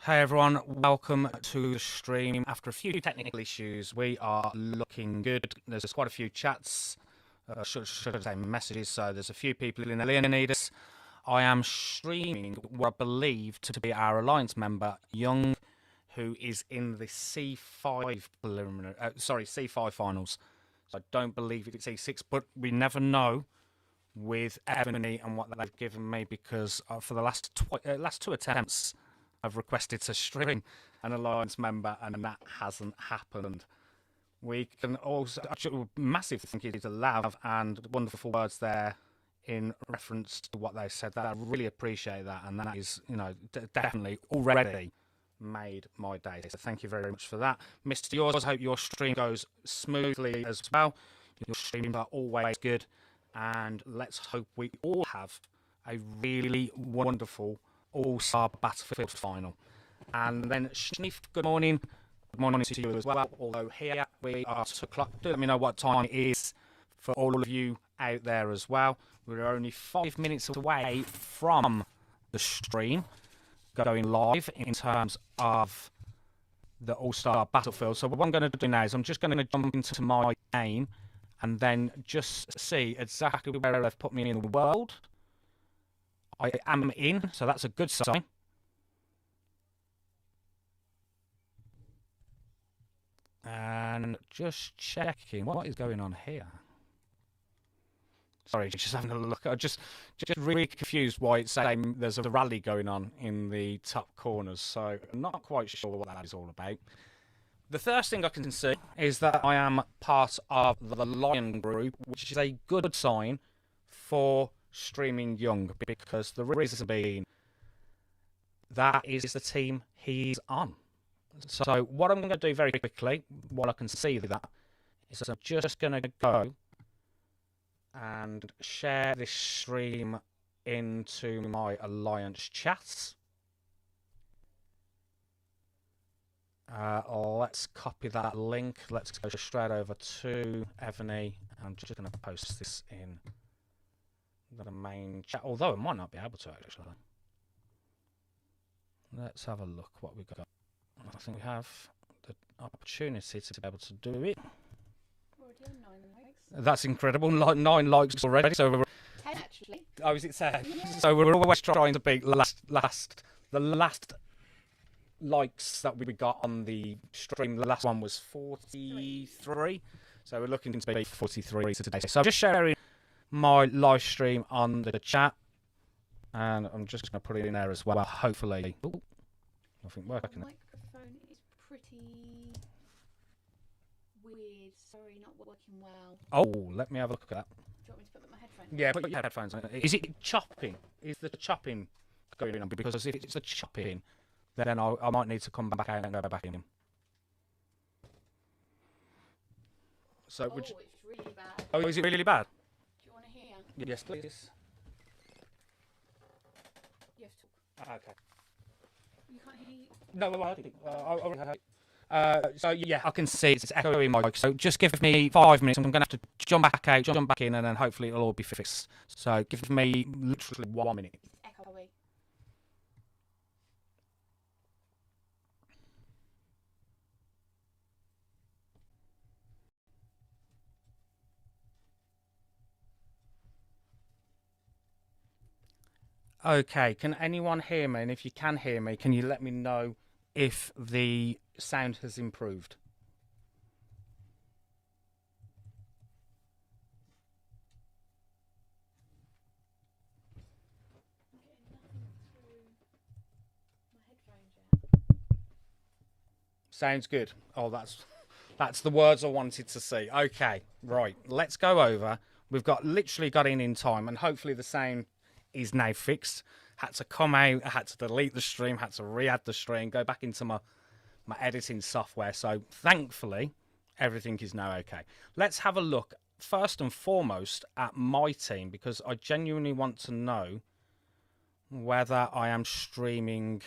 Hey everyone, welcome to the stream. After a few technical issues, we are looking good. There's quite a few chats, should I say messages, so there's a few people in the Leonidas. I am streaming what I believe to be our Alliance member, Young, who is in the C5 preliminary, C5 finals. So I don't believe it's C6, but we never know with Evony and what they've given me because for the last two attempts, I've requested to stream an Alliance member, and that hasn't happened. We can also massive thank you to Lav and wonderful words there in reference to what they said. That I really appreciate that, and that is, definitely already made my day. So thank you very much for that, Mr. Yours. I hope your stream goes smoothly as well. Your streams are always good, and let's hope we all have a really wonderful All-Star Battlefield final. And then Schneef, good morning. Good morning to you as well. Although here we are 2 o'clock. Do let me know what time it is for all of you out there as well. We're only 5 minutes away from the stream going live in terms of the All-Star Battlefield. So what I'm going to do now is I'm just going to jump into my game and then just see exactly where they've put me in the world. I am in, so that's a good sign. And just checking what is going on here. Sorry, just having a look. I'm just really confused why it's saying there's a rally going on in the top corners. So I'm not quite sure what that is all about. The first thing I can see is that I am part of the Lion group, which is a good sign for streaming Young, because the reason being that is the team he's on. So what I'm going to do very quickly, while I can see that, is I'm just going to go and share this stream into my Alliance chats. Let's copy that link. Let's go straight over to Evony. I'm just going to post this in the main chat, although I might not be able to actually. Let's have a look what we've got. I think we have the opportunity to be able to do it. Already on 9 likes. That's incredible. 9 likes already. So we're 10 actually. Oh, is it 10? Yeah. So we're always trying to beat the last likes that we got on the stream. The last one was 43. So we're looking to beat 43 today. So I'm just sharing my live stream on the chat, and I'm just going to put it in there as well. Hopefully, nothing working. The microphone is pretty weird. Sorry, not working well. Oh, let me have a look at that. Do you want me to put my headphones on? Yeah, put your headphones on. Is it chopping? Is the chopping going on? Because if it's a chopping, then I might need to come back out and go back in. So, it's really bad. Oh, is it really bad? Do you want to hear? Yes, please. You have to talk. Okay. You can't hear. No, so yeah, I can see it's echoing my mic. So just give me 5 minutes. I'm going to have to jump back out, jump back in, and then hopefully it'll all be fixed. So give me literally 1 minute. It's echoey. Okay, can anyone hear me? And if you can hear me, can you let me know if the sound has improved? I'm getting nothing through my headphones yet. Sounds good. Oh, that's the words I wanted to see. Okay, right. Let's go over. We've literally got in time, and hopefully the sound is now fixed. Had to come out, had to delete the stream, had to re-add the stream, go back into my editing software. So thankfully, everything is now okay. Let's have a look first and foremost at my team, because I genuinely want to know whether I am streaming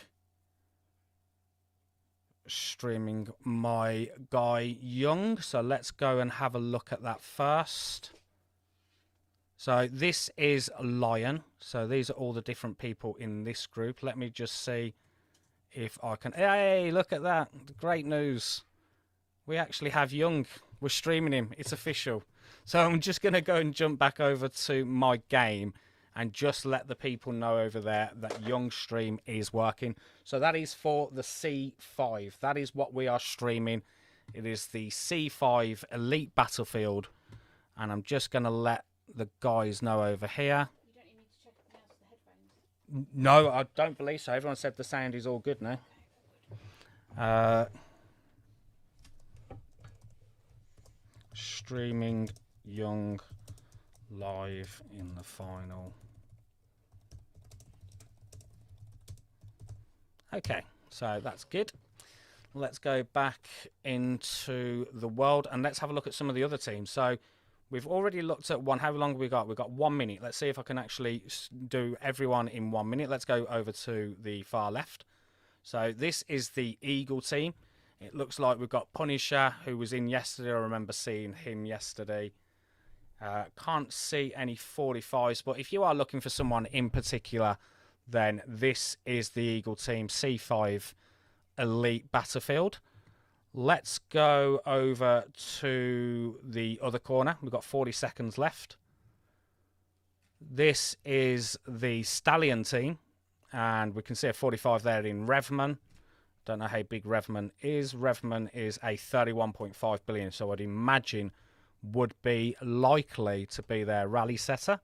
my guy Young. So let's go and have a look at that first. So this is Lion. So these are all the different people in this group. Let me just see if I can. Hey, look at that. Great news. We actually have Young. We're streaming him. It's official. So I'm just going to go and jump back over to my game and just let the people know over there that Young stream is working. So that is for the C5. That is what we are streaming. It is the C5 Elite Battlefield. And I'm just going to let the guys know over here. You don't even need to check the mouse with the headphones. No, I don't believe so. Everyone said the sound is all good now. Streaming Young live in the final. Okay, so that's good. Let's go back into the world and let's have a look at some of the other teams. So we've already looked at one. How long have we got? We've got 1 minute. Let's see if I can actually do everyone in 1 minute. Let's go over to the far left. So this is the Eagle team. It looks like we've got Punisher, who was in yesterday. I remember seeing him yesterday. Can't see any 45s, but if you are looking for someone in particular, then this is the Eagle team, C5 Elite Battlefield. Let's go over to the other corner. We've got 40 seconds left. This is the Stallion team, and we can see a 45 there in Revman. Don't know how big Revman is. Revman is a 31.5 billion, so I'd imagine would be likely to be their rally setter.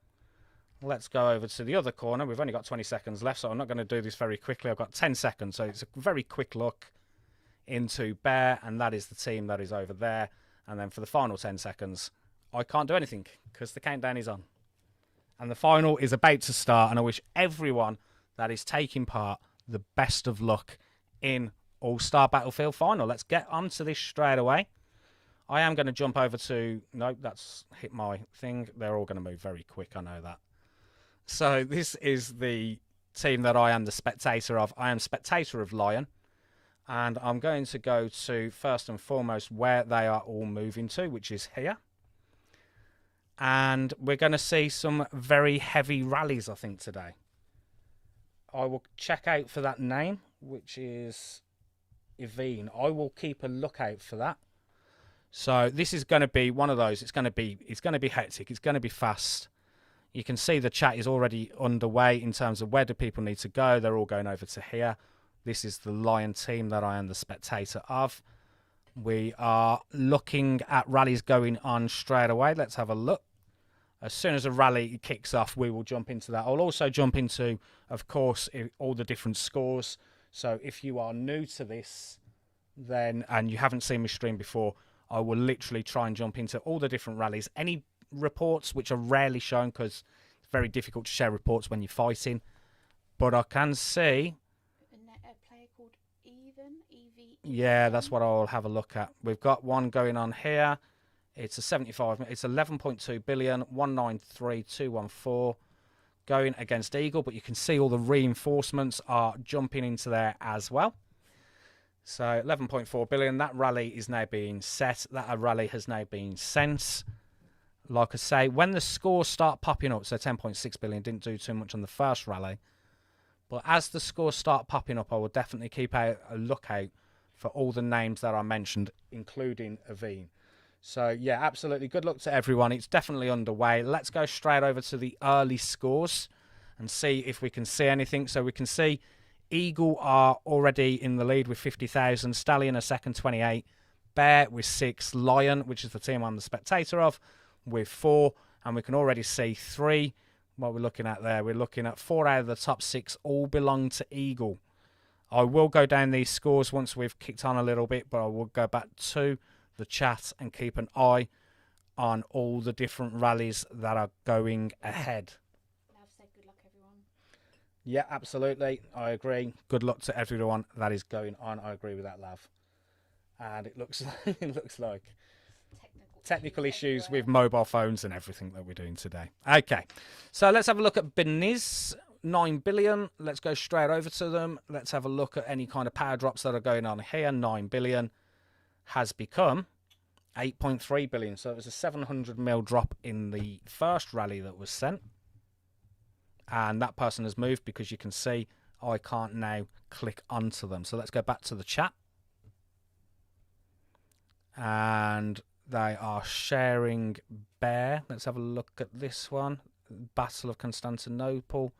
Let's go over to the other corner. We've only got 20 seconds left, so I'm not going to do this very quickly. I've got 10 seconds, so it's a very quick look into Bear, and that is the team that is over there. And then for the final 10 seconds, I can't do anything because the countdown is on. And the final is about to start, and I wish everyone that is taking part the best of luck in All-Star Battlefield Final. Let's get onto this straight away. I am going to jump over to... Nope, that's hit my thing. They're all going to move very quick, I know that. So this is the team that I am the spectator of. I am spectator of Lion. And I'm going to go to, first and foremost, where they are all moving to, which is here. And we're going to see some very heavy rallies, I think, today. I will check out for that name, which is Evony. I will keep a lookout for that. So this is going to be one of those. It's going to be hectic. It's going to be fast. You can see the chat is already underway in terms of where do people need to go. They're all going over to here. This is the Lion team that I am the spectator of. We are looking at rallies going on straight away. Let's have a look. As soon as a rally kicks off, we will jump into that. I'll also jump into, of course, all the different scores. So if you are new to this, then and you haven't seen me stream before, I will literally try and jump into all the different rallies. Any reports which are rarely shown because it's very difficult to share reports when you're fighting. But I can see... A player called Evony. Yeah, that's what I'll have a look at. We've got one going on here. It's a 75. It's 11.2 billion, 193214 going against Eagle. But you can see all the reinforcements are jumping into there as well. So 11.4 billion. That rally is now being set. That rally has now been sent. Like I say, when the scores start popping up, so 10.6 billion didn't do too much on the first rally. But as the scores start popping up, I will definitely keep a lookout for all the names that I mentioned, including Evony. So, yeah, absolutely. Good luck to everyone. It's definitely underway. Let's go straight over to the early scores and see if we can see anything. So we can see Eagle are already in the lead with 50,000. Stallion a second, 28. Bear with 6. Lion, which is the team I'm the spectator of, with 4. And we can already see 3. What we're looking at there, we're looking at 4 out of the top 6 all belong to Eagle. I will go down these scores once we've kicked on a little bit, but I will go back to the chat and keep an eye on all the different rallies that are going ahead. Lav said good luck, everyone. Yeah, absolutely. I agree. Good luck to everyone that is going on. I agree with that, Lav. And it looks like technical issues with mobile phones and everything that we're doing today. Okay, so let's have a look at Beniz. 9 billion. Let's go straight over to them. Let's have a look at any kind of power drops that are going on here. 9 billion has become 8.3 billion. So it was a 700 mil drop in the first rally that was sent. And that person has moved because you can see I can't now click onto them. So let's go back to the chat. And they are sharing Bear. Let's have a look at this one. Battle of Constantinople.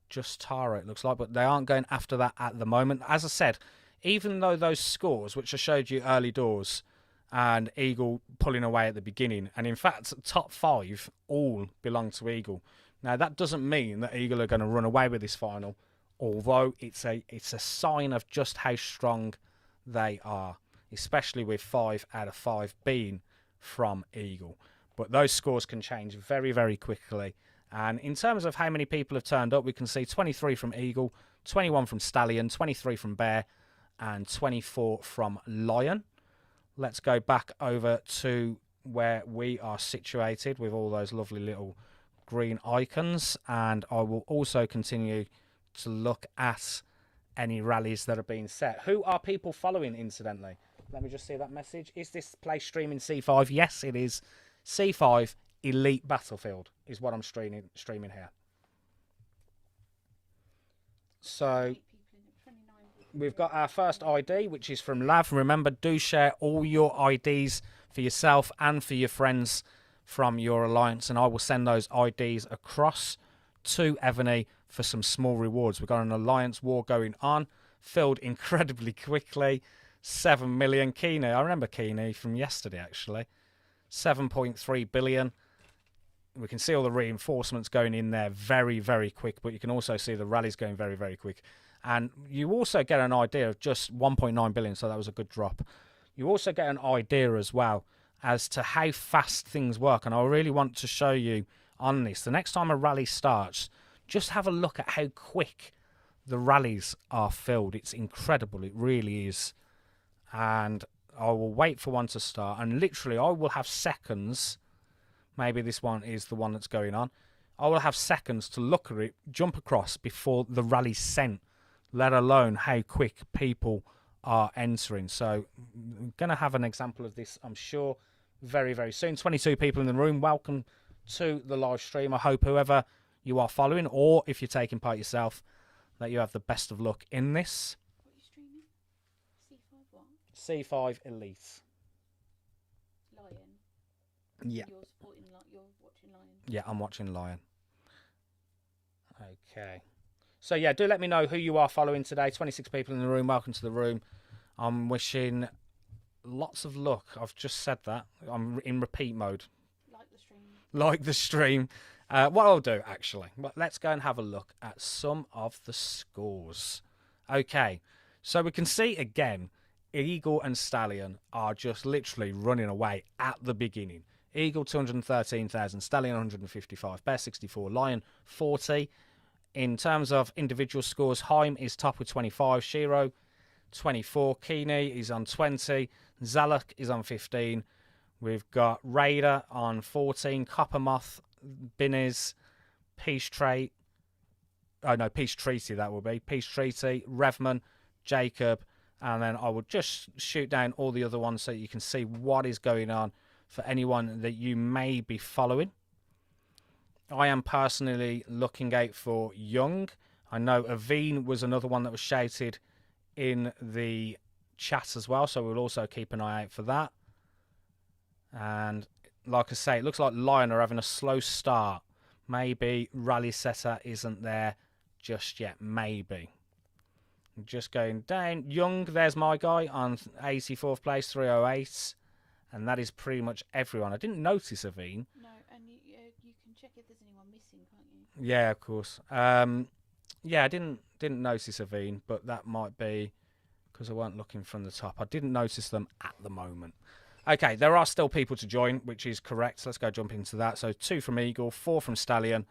Just Tara, it looks like, but they aren't going after that at the moment. As I said, even though those scores, which I showed you early doors, and Eagle pulling away at the beginning, and in fact, top 5 all belong to Eagle. Now, that doesn't mean that Eagle are going to run away with this final, although it's a sign of just how strong they are, especially with 5 out of 5 being from Eagle. But those scores can change very, very quickly. And in terms of how many people have turned up, we can see 23 from Eagle, 21 from Stallion, 23 from Bear, and 24 from Lion. Let's go back over to where we are situated with all those lovely little green icons. And I will also continue to look at any rallies that are being set. Who are people following, incidentally? Let me just see that message. Is this play streaming C5? Yes, it is. C5 Elite Battlefield is what I'm streaming here. So we've got our first ID, which is from Lav. Remember, do share all your IDs for yourself and for your friends from your alliance, and I will send those IDs across to Evony for some small rewards. We've got an alliance war going on, filled incredibly quickly. 7 million. Keeney, I remember Keeney from yesterday, actually. 7.3 billion. We can see all the reinforcements going in there very, very quick, but you can also see the rallies going very, very quick. And you also get an idea of just 1.9 billion, so that was a good drop. You also get an idea as well as to how fast things work, and I really want to show you on this. The next time a rally starts, just have a look at how quick the rallies are filled. It's incredible. It really is. And I will wait for one to start, and literally I will have seconds. Maybe this one is the one that's going on. I will have seconds to look at it, jump across before the rally's sent, let alone how quick people are entering. So I'm going to have an example of this, I'm sure, very, very soon. 22 people in the room. Welcome to the live stream. I hope whoever you are following, or if you're taking part yourself, that you have the best of luck in this. What are you streaming? C5 what? C5 Elite. Lion. Yeah. You're watching Lion. Yeah, I'm watching Lion. Okay. So, yeah, do let me know who you are following today. 26 people in the room. Welcome to the room. I'm wishing lots of luck. I've just said that. I'm in repeat mode. Like the stream. Like the stream. What I'll do, actually, but let's go and have a look at some of the scores. Okay. So we can see, again, Eagle and Stallion are just literally running away at the beginning. Eagle 213,000, Stallion 155, Bear 64, Lion 40. In terms of individual scores, Haim is top with 25, Shiro 24, Keeney is on 20, Zalak is on 15. We've got Raider on 14, Coppermoth, Binnies, Peace Treaty, that will be, Peace Treaty, Revman, Jacob, and then I will just shoot down all the other ones so you can see what is going on for anyone that you may be following. I am personally looking out for Young. I know Evony was another one that was shouted in the chat as well, so we'll also keep an eye out for that. And like I say, it looks like Lion are having a slow start. Maybe Rally Setter isn't there just yet. Maybe. Just going down. Young, there's my guy on 84th place, 308. And that is pretty much everyone. I didn't notice Evony. No, and you can check if there's anyone missing, can't you? Yeah, of course. Yeah, I didn't notice Evony, but that might be because I weren't looking from the top. I didn't notice them at the moment. Okay, there are still people to join, which is correct. Let's go jump into that. So 2 from Eagle, 4 from Stallion.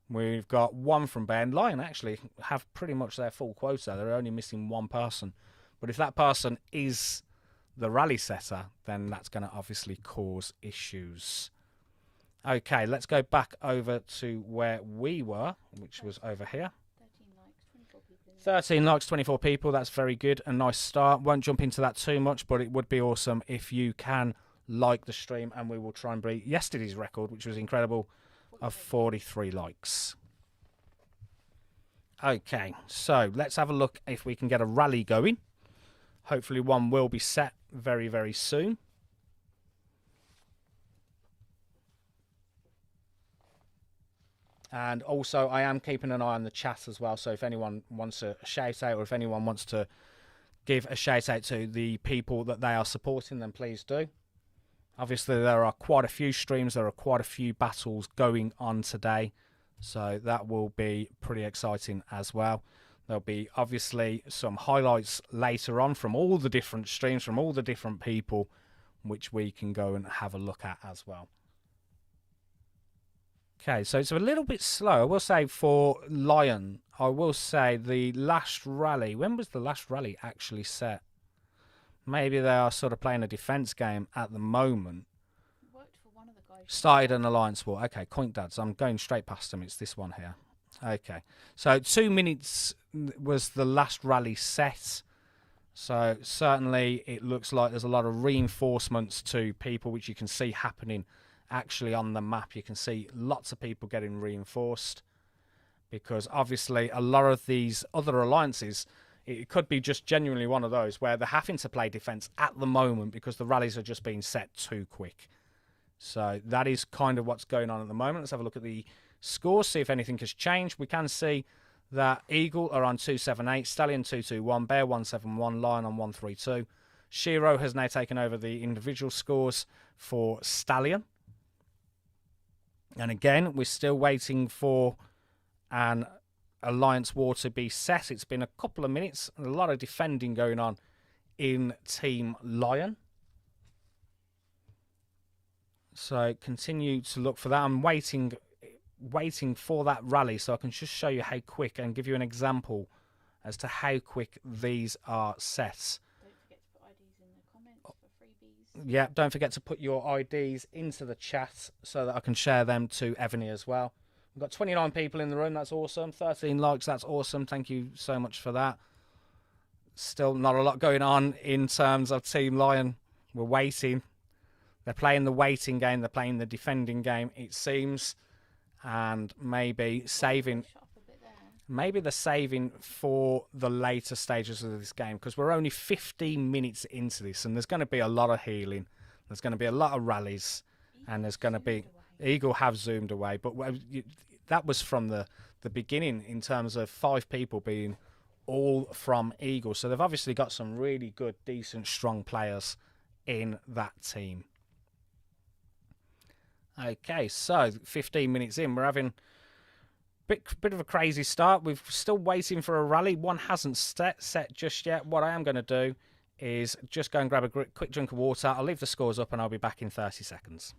We've got 1 from Bear. Lion actually have pretty much their full quota. They're only missing 1 person. But if that person is the rally setter, then that's going to obviously cause issues. Okay, let's go back over to where we were, which was over here. 13 likes, 24 people. 13 likes, 24 people. That's very good. A nice start. Won't jump into that too much, but it would be awesome if you can like the stream, and we will try and break yesterday's record, which was incredible, of 43 likes. Okay, so let's have a look if we can get a rally going. Hopefully one will be set very, very soon. And also, I am keeping an eye on the chat as well, so if anyone wants a shout out or if anyone wants to give a shout out to the people that they are supporting, then please do. Obviously, there are quite a few streams, there are quite a few battles going on today, so that will be pretty exciting as well. There'll be obviously some highlights later on from all the different streams, from all the different people, which we can go and have a look at as well. Okay, so it's a little bit slow. I will say for Lion, I will say the last rally, when was the last rally actually set? Maybe they are sort of playing a defence game at the moment. Worked for one of the guys. Started an alliance war. Okay, Coink Dads. I'm going straight past them. It's this one here. Okay, so 2 minutes was the last rally set. So certainly it looks like there's a lot of reinforcements to people, which you can see happening actually on the map. You can see lots of people getting reinforced because obviously a lot of these other alliances, it could be just genuinely one of those where they're having to play defense at the moment because the rallies are just being set too quick. So that is kind of what's going on at the moment. Let's have a look at the scores, see if anything has changed. We can see that Eagle are on 278, Stallion 221, Bear 171, Lion on 132. Shiro has now taken over the individual scores for Stallion. And again, we're still waiting for an alliance war to be set. It's been a couple of minutes, a lot of defending going on in Team Lion. So continue to look for that. I'm waiting for that rally so I can just show you how quick and give you an example as to how quick these are set. Don't forget to put IDs in the comments for freebies. Yeah, don't forget to put your IDs into the chat so that I can share them to Evony as well. We've got 29 people in the room. That's awesome. 13 likes. That's awesome. Thank you so much for that. Still not a lot going on in terms of Team Lion. We're waiting. They're playing the waiting game. They're playing the defending game, it seems. And maybe saving... Maybe they're saving for the later stages of this game because we're only 15 minutes into this and there's going to be a lot of healing. There's going to be a lot of rallies and there's going to be... Eagle have zoomed away, but that was from the beginning in terms of 5 people being all from Eagle. So they've obviously got some really good, decent, strong players in that team. Okay, so 15 minutes in, we're having... Bit of a crazy start. We're still waiting for a rally. One hasn't set just yet. What I am going to do is just go and grab a quick drink of water. I'll leave the scores up and I'll be back in 30 seconds.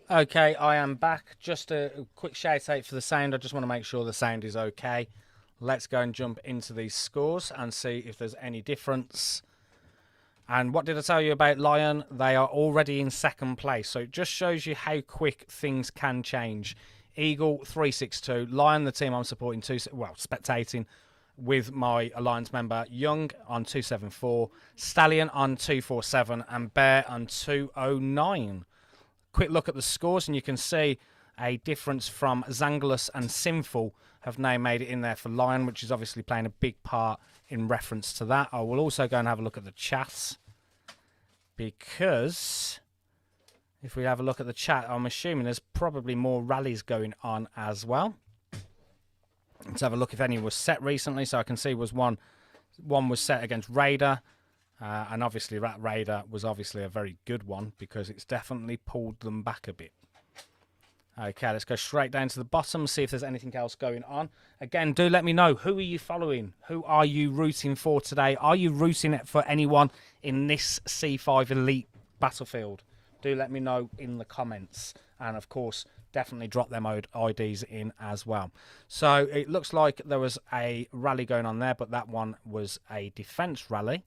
Okay, I am back. Just a quick shout out for the sound. I just want to make sure the sound is okay. Let's go and jump into these scores and see if there's any difference. And what did I tell you about Lion? They are already in second place. So it just shows you how quick things can change. Eagle 362. Lion, the team I'm supporting, spectating with my alliance member Young on 274. Stallion on 247. And Bear on 209. Quick look at the scores and you can see a difference from Zanglus and Sinful have now made it in there for Lion, which is obviously playing a big part in reference to that. I will also go and have a look at the chats because if we have a look at the chat, I'm assuming there's probably more rallies going on as well. Let's have a look if any was set recently. So I can see was one was set against Raider. And obviously that Raider was obviously a very good one because it's definitely pulled them back a bit. Okay, let's go straight down to the bottom, see if there's anything else going on. Again, do let me know. Who are you following? Who are you rooting for today? Are you rooting for anyone in this C5 Elite Battlefield? Do let me know in the comments. And, of course, definitely drop them IDs in as well. So it looks like there was a rally going on there, but that one was a defence rally.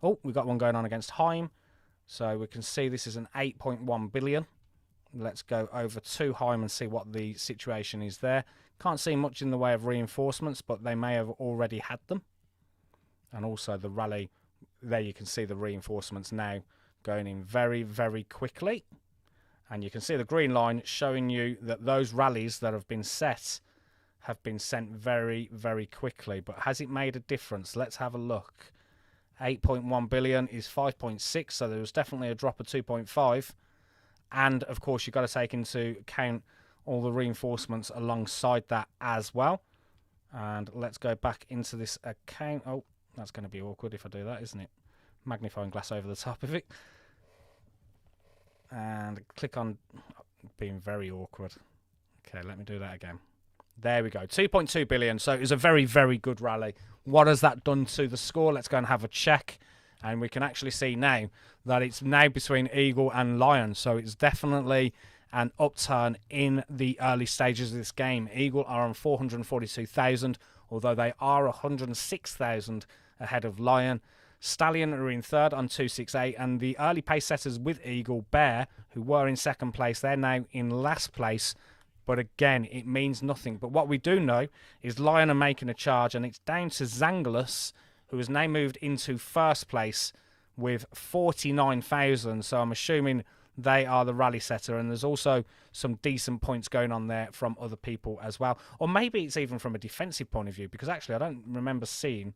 Oh, we've got one going on against Heim. So we can see this is an 8.1 billion. Let's go over to Heim and see what the situation is there. Can't see much in the way of reinforcements, but they may have already had them. And also the rally, there you can see the reinforcements now going in very, very quickly. And you can see the green line showing you that those rallies that have been set have been sent very, very quickly. But has it made a difference? Let's have a look. 8.1 billion is 5.6, so there was definitely a drop of 2.5. And, of course, you've got to take into account all the reinforcements alongside that as well. And let's go back into this account. Oh, that's going to be awkward if I do that, isn't it? Magnifying glass over the top of it. And click on being very awkward. Okay, let me do that again. There we go. 2.2 billion. So it was a very, very good rally. What has that done to the score? Let's go and have a check. And we can actually see now that it's now between Eagle and Lion. So it's definitely an upturn in the early stages of this game. Eagle are on 442,000, although they are 106,000 ahead of Lion. Stallion are in third on 268, and the early pace setters with Eagle, Bear, who were in second place, they're now in last place. But again, it means nothing. But what we do know is Lion are making a charge, and it's down to Zanglus, who has now moved into first place with 49,000. So I'm assuming they are the rally setter. And there's also some decent points going on there from other people as well. Or maybe it's even from a defensive point of view, because actually I don't remember seeing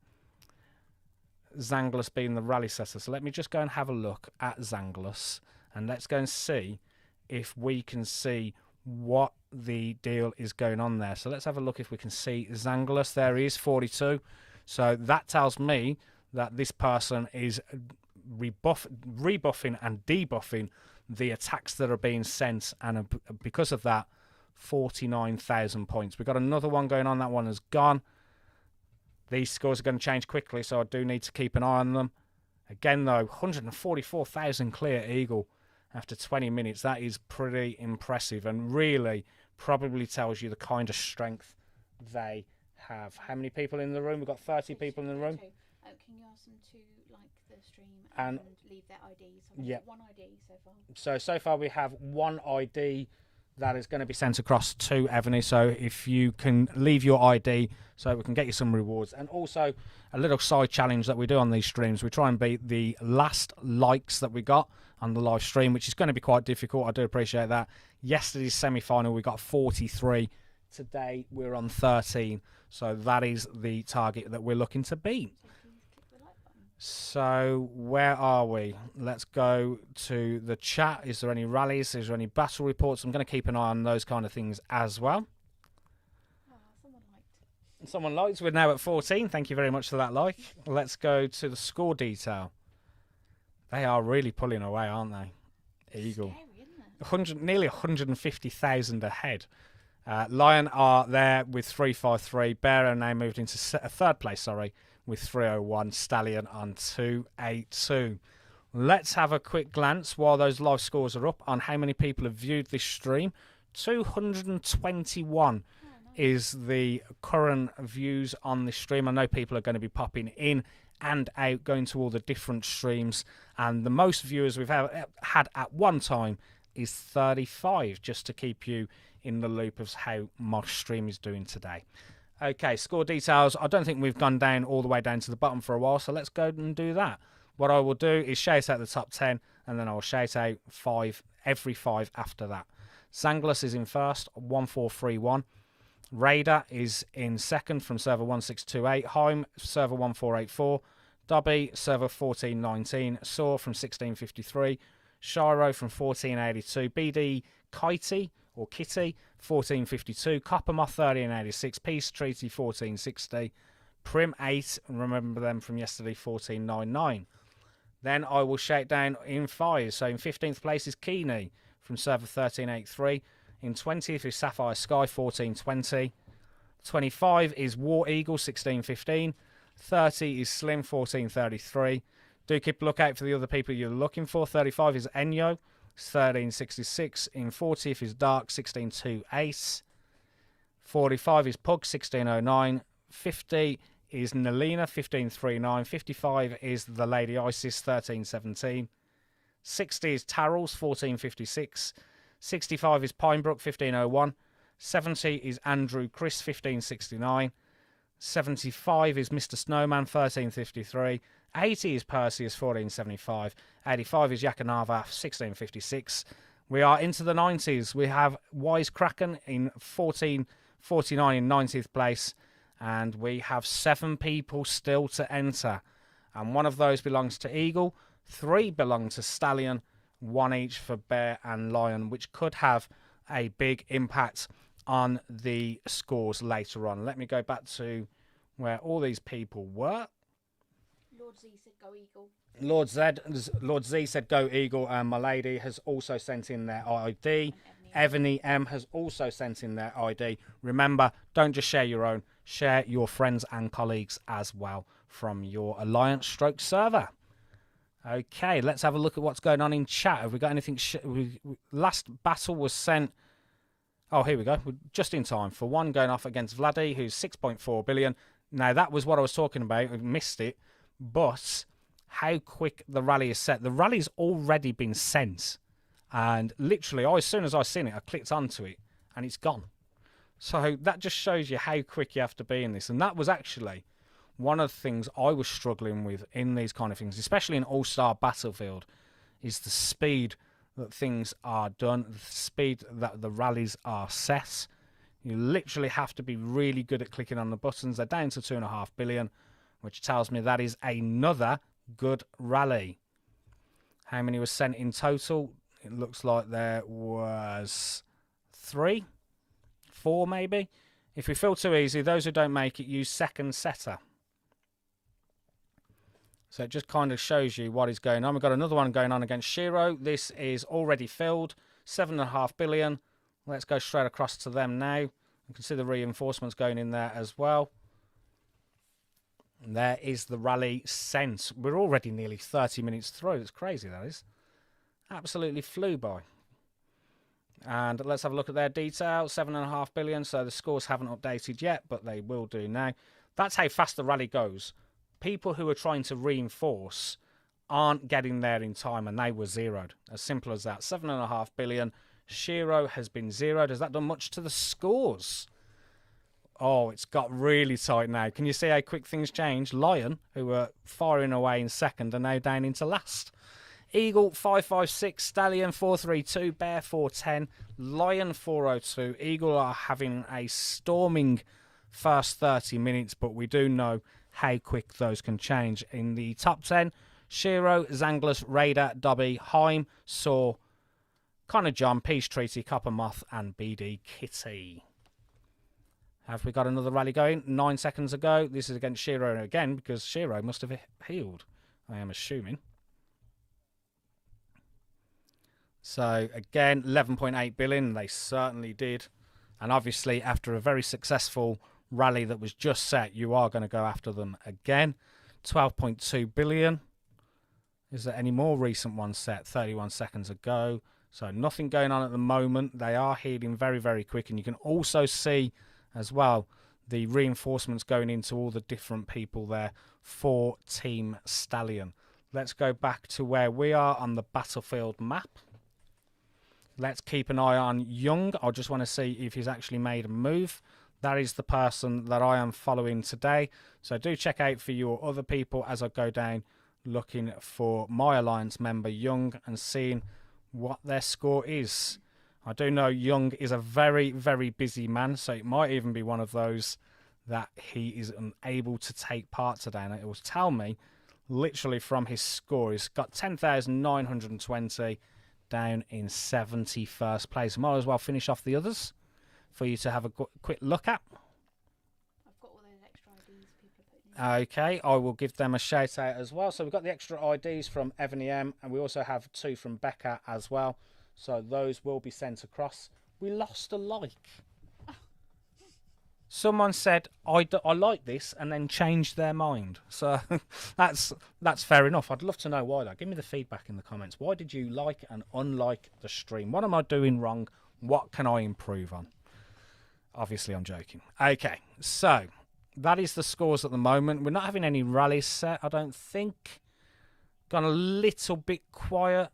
Zanglus being the rally setter. So let me just go and have a look at Zanglus. And let's go and see if we can see what the deal is going on there. So let's have a look if we can see Zanglus. There he is, 42. So that tells me that this person is rebuffing and debuffing the attacks that are being sent. And because of that, 49,000 points. We've got another one going on. That one has gone. These scores are going to change quickly, so I do need to keep an eye on them. Again, though, 144,000 clear Eagle after 20 minutes. That is pretty impressive and really probably tells you the kind of strength they have. How many people in the room? We've got 30 people in the room. Can you ask them to like the stream and leave their IDs? Yeah. One ID so far. So far we have one ID that is going to be sent across to Evony. So if you can leave your ID so we can get you some rewards. And also a little side challenge that we do on these streams. We try and beat the last likes that we got on the live stream, which is going to be quite difficult. I do appreciate that. Yesterday's semi-final, we got 43. Today we're on 13. So that is the target that we're looking to beat. So where are we? Let's go to the chat. Is there any rallies? Is there any battle reports? I'm going to keep an eye on those kind of things as well. Oh, someone liked. Someone liked. We're now at 14. Thank you very much for that like. Let's go to the score detail. They are really pulling away, aren't they? Eagle. Scary, isn't it? Nearly 150,000 ahead. Lion are there with 353. Bear are now moved into third place, with 301. Stallion on 282. Let's have a quick glance while those live scores are up on how many people have viewed this stream. 221 is the current views on this stream. I know people are going to be popping in and out, going to all the different streams. And the most viewers we've ever had at one time is 35, just to keep you in the loop of how my stream is doing today. Okay, score details. I don't think we've gone down all the way down to the bottom for a while, so let's go and do that. What I will do is shout out the top 10, and then I will shout out every 5 after that. Zanglus is in first, 1431. Raider is in second from server 1628. Heim, server 1484. Dobby, server 1419. Saw from 1653. Shiro from 1482. BD Kitey, or Kitty, 1452. Coppermoth, 1386. Peace Treaty, 1460. Prim 8, remember them from yesterday, 1499. Then I will shout down in 5. So in 15th place is Keeney from server 1383. In 20th is Sapphire Sky, 1420. 25 is War Eagle, 1615. 30 is Slim, 1433. Do keep a lookout for the other people you're looking for. 35 is Enyo, 1366. In 40th is Dark, 1628. 45 is Pug, 1609. 50 is Nelina, 1539. 55 is The Lady Isis, 1317. 60 is Tarrels, 1456. 65 is Pinebrook, 1501. 70 is Andrew Chris, 1569. 75 is Mr. Snowman, 1353. 80 is Perseus, 1475. 85 is Yakanava, 1656. We are into the 90s. We have Wisecracken in 1449 in 90th place. And we have 7 people still to enter. And one of those belongs to Eagle. 3 belong to Stallion. 1 each for Bear and Lion, which could have a big impact on the scores later on. Let me go back to where all these people were. Lord Z said go Eagle. Lord Z said go Eagle, and my lady has also sent in their ID. Evony M has also sent in their ID. Remember, don't just share your own, share your friends and colleagues as well from your Alliance stroke server. Okay, let's have a look at what's going on in chat. Have we got anything? Last battle was sent. Oh, here we go. We're just in time for one going off against Vladdy, who's 6.4 billion. Now, that was what I was talking about. I missed it. But how quick the rally is set. The rally's already been sent. And literally, as soon as I seen it, I clicked onto it. And it's gone. So that just shows you how quick you have to be in this. And that was actually one of the things I was struggling with in these kind of things, especially in All-Star Battlefield, is the speed that things are done, the speed that the rallies are set. You literally have to be really good at clicking on the buttons. They're down to 2.5 billion, which tells me that is another good rally. How many was sent in total? It looks like there was 3, 4 maybe. If we feel too easy, those who don't make it, use second setter. So it just kind of shows you what is going on. We've got another one going on against Shiro. This is already filled. 7.5 billion. Let's go straight across to them now. You can see the reinforcements going in there as well. And there is the rally sent. We're already nearly 30 minutes through. It's crazy, that is. Absolutely flew by. And let's have a look at their detail. 7.5 billion. So the scores haven't updated yet, but they will do now. That's how fast the rally goes. People who are trying to reinforce aren't getting there in time, and they were zeroed. As simple as that. 7.5 billion. Shiro has been zeroed. Has that done much to the scores? Oh, it's got really tight now. Can you see how quick things change? Lion, who were firing away in second, are now down into last. Eagle 556, Stallion 432, Bear 410, Lion 402. Eagle are having a storming first 30 minutes, but we do know how quick those can change. In the top 10, Shiro, Zanglus, Raider, Dobby, Heim, Saw, Connor John, Peace Treaty, Coppermoth, and BD Kitty. Have we got another rally going? 9 seconds ago. This is against Shiro again, because Shiro must have healed, I am assuming. So, again, 11.8 billion. They certainly did. And obviously, after a very successful rally that was just set, you are going to go after them again. 12.2 billion. Is there any more recent ones set? 31 seconds ago. So, nothing going on at the moment. They are healing very, very quick. And you can also see as well the reinforcements going into all the different people there for Team Stallion. Let's go back to where we are on the battlefield map. Let's keep an eye on Young. I just want to see if he's actually made a move. That is the person that I am following today. So do check out for your other people as I go down looking for my Alliance member Young and seeing what their score is. I do know Young is a very, very busy man, so it might even be one of those that he is unable to take part today. And it will tell me literally from his score. He's got 10,920 down in 71st place. Might as well finish off the others for you to have a quick look at. I've got all those extra IDs people are putting in. Okay, I will give them a shout out as well. So we've got the extra IDs from Evony M, and we also have 2 from Becca as well. So those will be sent across. We lost a like. Someone said, I like this, and then changed their mind. So that's fair enough. I'd love to know why, though. Give me the feedback in the comments. Why did you like and unlike the stream? What am I doing wrong? What can I improve on? Obviously, I'm joking. Okay, so that is the scores at the moment. We're not having any rallies set, I don't think. Gone a little bit quiet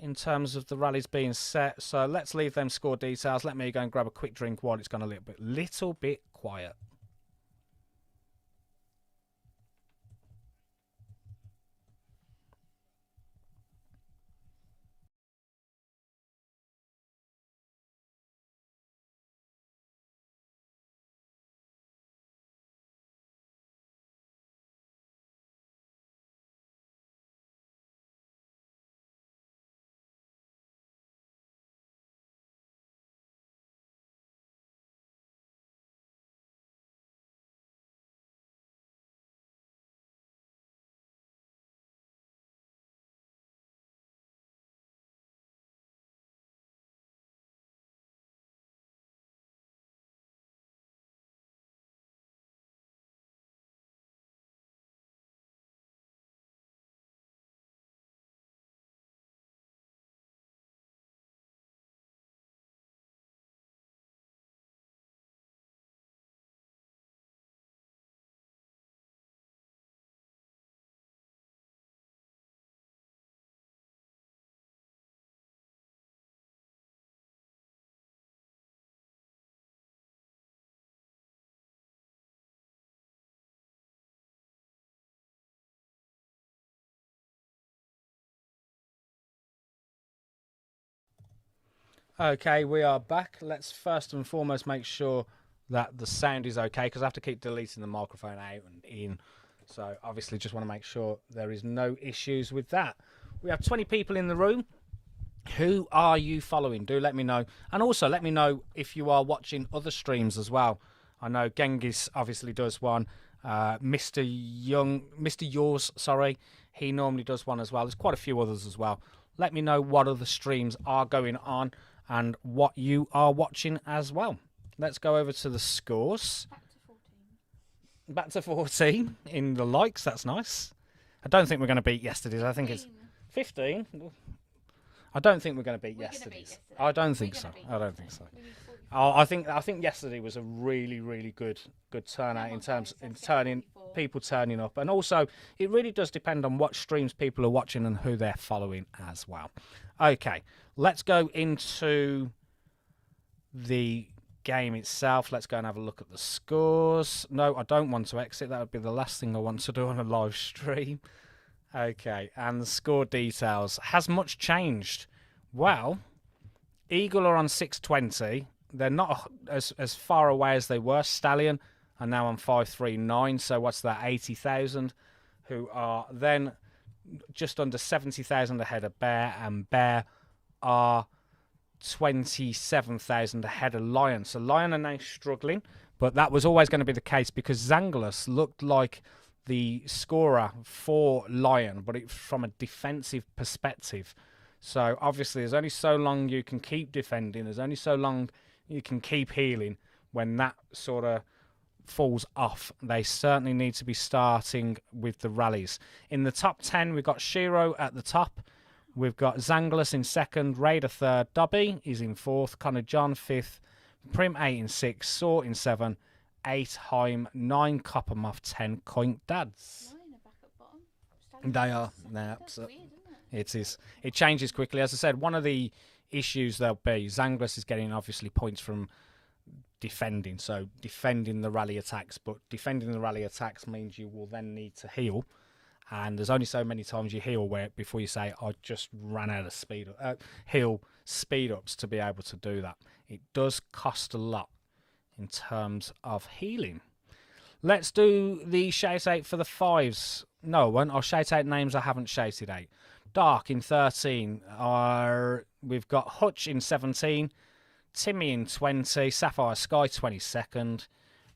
in terms of the rallies being set. So let's leave them score details. Let me go and grab a quick drink while it's gone a little bit quiet. Okay, we are back. Let's first and foremost make sure that the sound is okay, because I have to keep deleting the microphone out and in. So obviously just want to make sure there is no issues with that. We have 20 people in the room. Who are you following? Do let me know. And also let me know if you are watching other streams as well. I know Genghis obviously does one. Mr. Yours, sorry. He normally does one as well. There's quite a few others as well. Let me know what other streams are going on and what you are watching as well. Let's go over to the scores. Back to 14 in the likes. That's nice. I don't think we're going to beat yesterday's. I think it's 15. I don't think we're going to beat yesterday's. I don't think so. I don't think so. I think yesterday was a really good turnout in terms of people turning up, and also it really does depend on what streams people are watching and who they're following as well. Okay, let's go into the game itself. Let's go and have a look at the scores. No, I don't want to exit. That would be the last thing I want to do on a live stream. Okay, and the score details. Has much changed? Well, Eagle are on 620. They're not as far away as they were. Stallion are now on 539. So what's that? 80,000. Who are then just under 70,000 ahead of Bear, and Bear are 27,000 ahead of Lion. So Lion are now struggling, but that was always going to be the case because Zangulus looked like the scorer for Lion, but it from a defensive perspective. So obviously there's only so long you can keep defending. There's only so long you can keep healing when that sort of falls off. They certainly need to be starting with the rallies. In the top 10, we've got Shiro at the top. We've got Zangulus in second, Raider third, Dobby is in fourth, Connor John fifth, Prim 8 in 6, Saw in 7, 8 Heim, 9 Coppermoth, 10 Coink Dads. They are. Nah, so it is. It changes quickly. As I said, one of the issues there'll be, Zangulus is getting obviously points from defending, so defending the rally attacks, but defending the rally attacks means you will then need to heal, and there's only so many times you heal where before you say I just ran out of heal speed ups to be able to do that. It does cost a lot in terms of healing. Let's do the shout out for the fives. No, I won't. I'll shout out names I haven't shouted out. Dark in 13. We've got Hutch in 17. Timmy in 20. Sapphire Sky 22nd.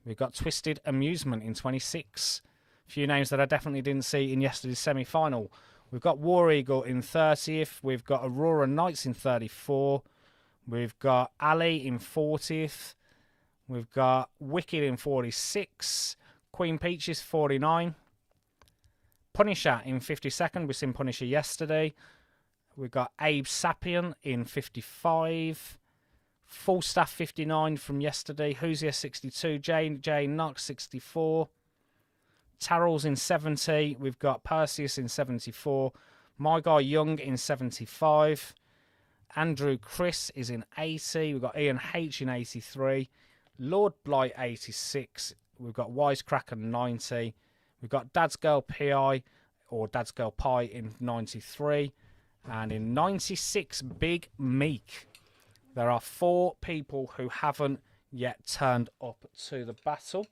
We've got Twisted Amusement in 26. A few names that I definitely didn't see in yesterday's semi-final. We've got War Eagle in 30th. We've got Aurora Knights in 34. We've got Ali in 40th. We've got Wicked in 46. Queen Peaches 49. Punisher in 52nd. We've seen Punisher yesterday. We've got Abe Sapien in 55. Full Staff 59 from yesterday. Who's here 62. J Knox 64. Tarrell's in 70. We've got Perseus in 74. My Guy Young in 75. Andrew Chris is in 80. We've got Ian H in 83. Lord Blight 86. We've got Wisecracker 90. We've got Dad's Girl PI or Dad's Girl Pie in 93. And in 96, Big Meek. There are 4 people who haven't yet turned up to the battle.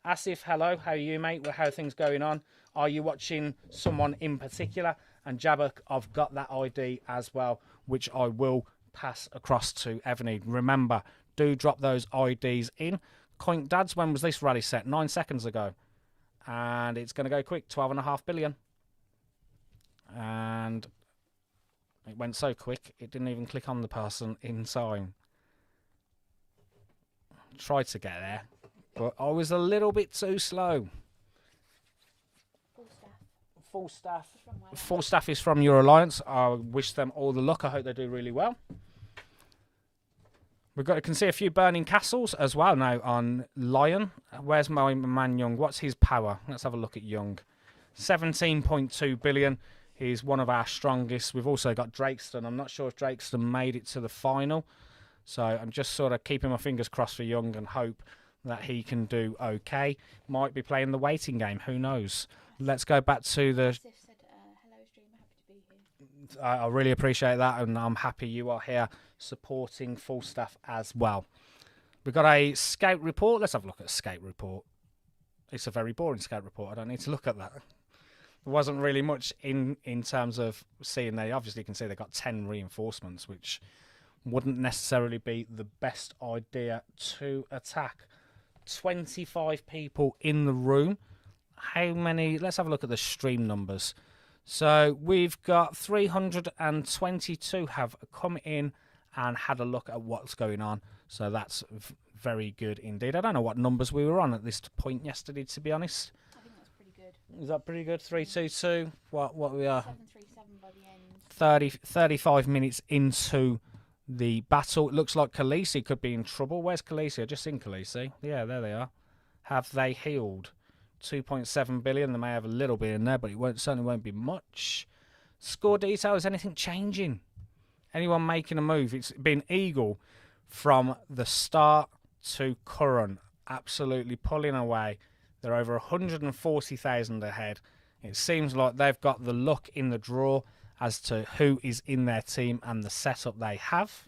Asif, hello. How are you, mate? How are things going on? Are you watching someone in particular? And Jabba, I've got that ID as well, which I will pass across to Evony. Remember, do drop those IDs in. Coink Dads, when was this rally set? 9 seconds ago. And it's going to go quick, 12.5 billion. And it went so quick, it didn't even click on the person in time. Tried to get there, but I was a little bit too slow. Full staff is from your alliance. I wish them all the luck. I hope they do really well. We've got. I can see a few burning castles as well now on Lion. Where's my man Young? What's his power? Let's have a look at Young. 17.2 billion. He's one of our strongest. We've also got Drakeston. I'm not sure if Drakeston made it to the final. So I'm just sort of keeping my fingers crossed for Young and hope that he can do okay. Might be playing the waiting game. Who knows? Let's go back to the... Hello, streamer. Happy to be here. I really appreciate that, and I'm happy you are here supporting Full Staff as well. We've got a scout report. Let's have a look at a scout report. It's a very boring scout report. I don't need to look at that. There wasn't really much in terms of seeing. They obviously can see they got 10 reinforcements, which wouldn't necessarily be the best idea to attack. 25 people in the room. How many? Let's have a look at the stream numbers. So we've got 322 have come in and had a look at what's going on. So that's very good indeed. I don't know what numbers we were on at this point yesterday, to be honest. I think that's pretty good. Is that pretty good? 322. What we are? 737 by the end. 35 minutes into the battle. It looks like Khaleesi could be in trouble. Where's Khaleesi? I just seen Khaleesi. Yeah, there they are. Have they healed? 2.7 billion. They may have a little bit in there, but it certainly won't be much. Score details. Anything changing? Anyone making a move? It's been Eagle from the start to current. Absolutely pulling away. They're over 140,000 ahead. It seems like they've got the luck in the draw as to who is in their team and the setup they have.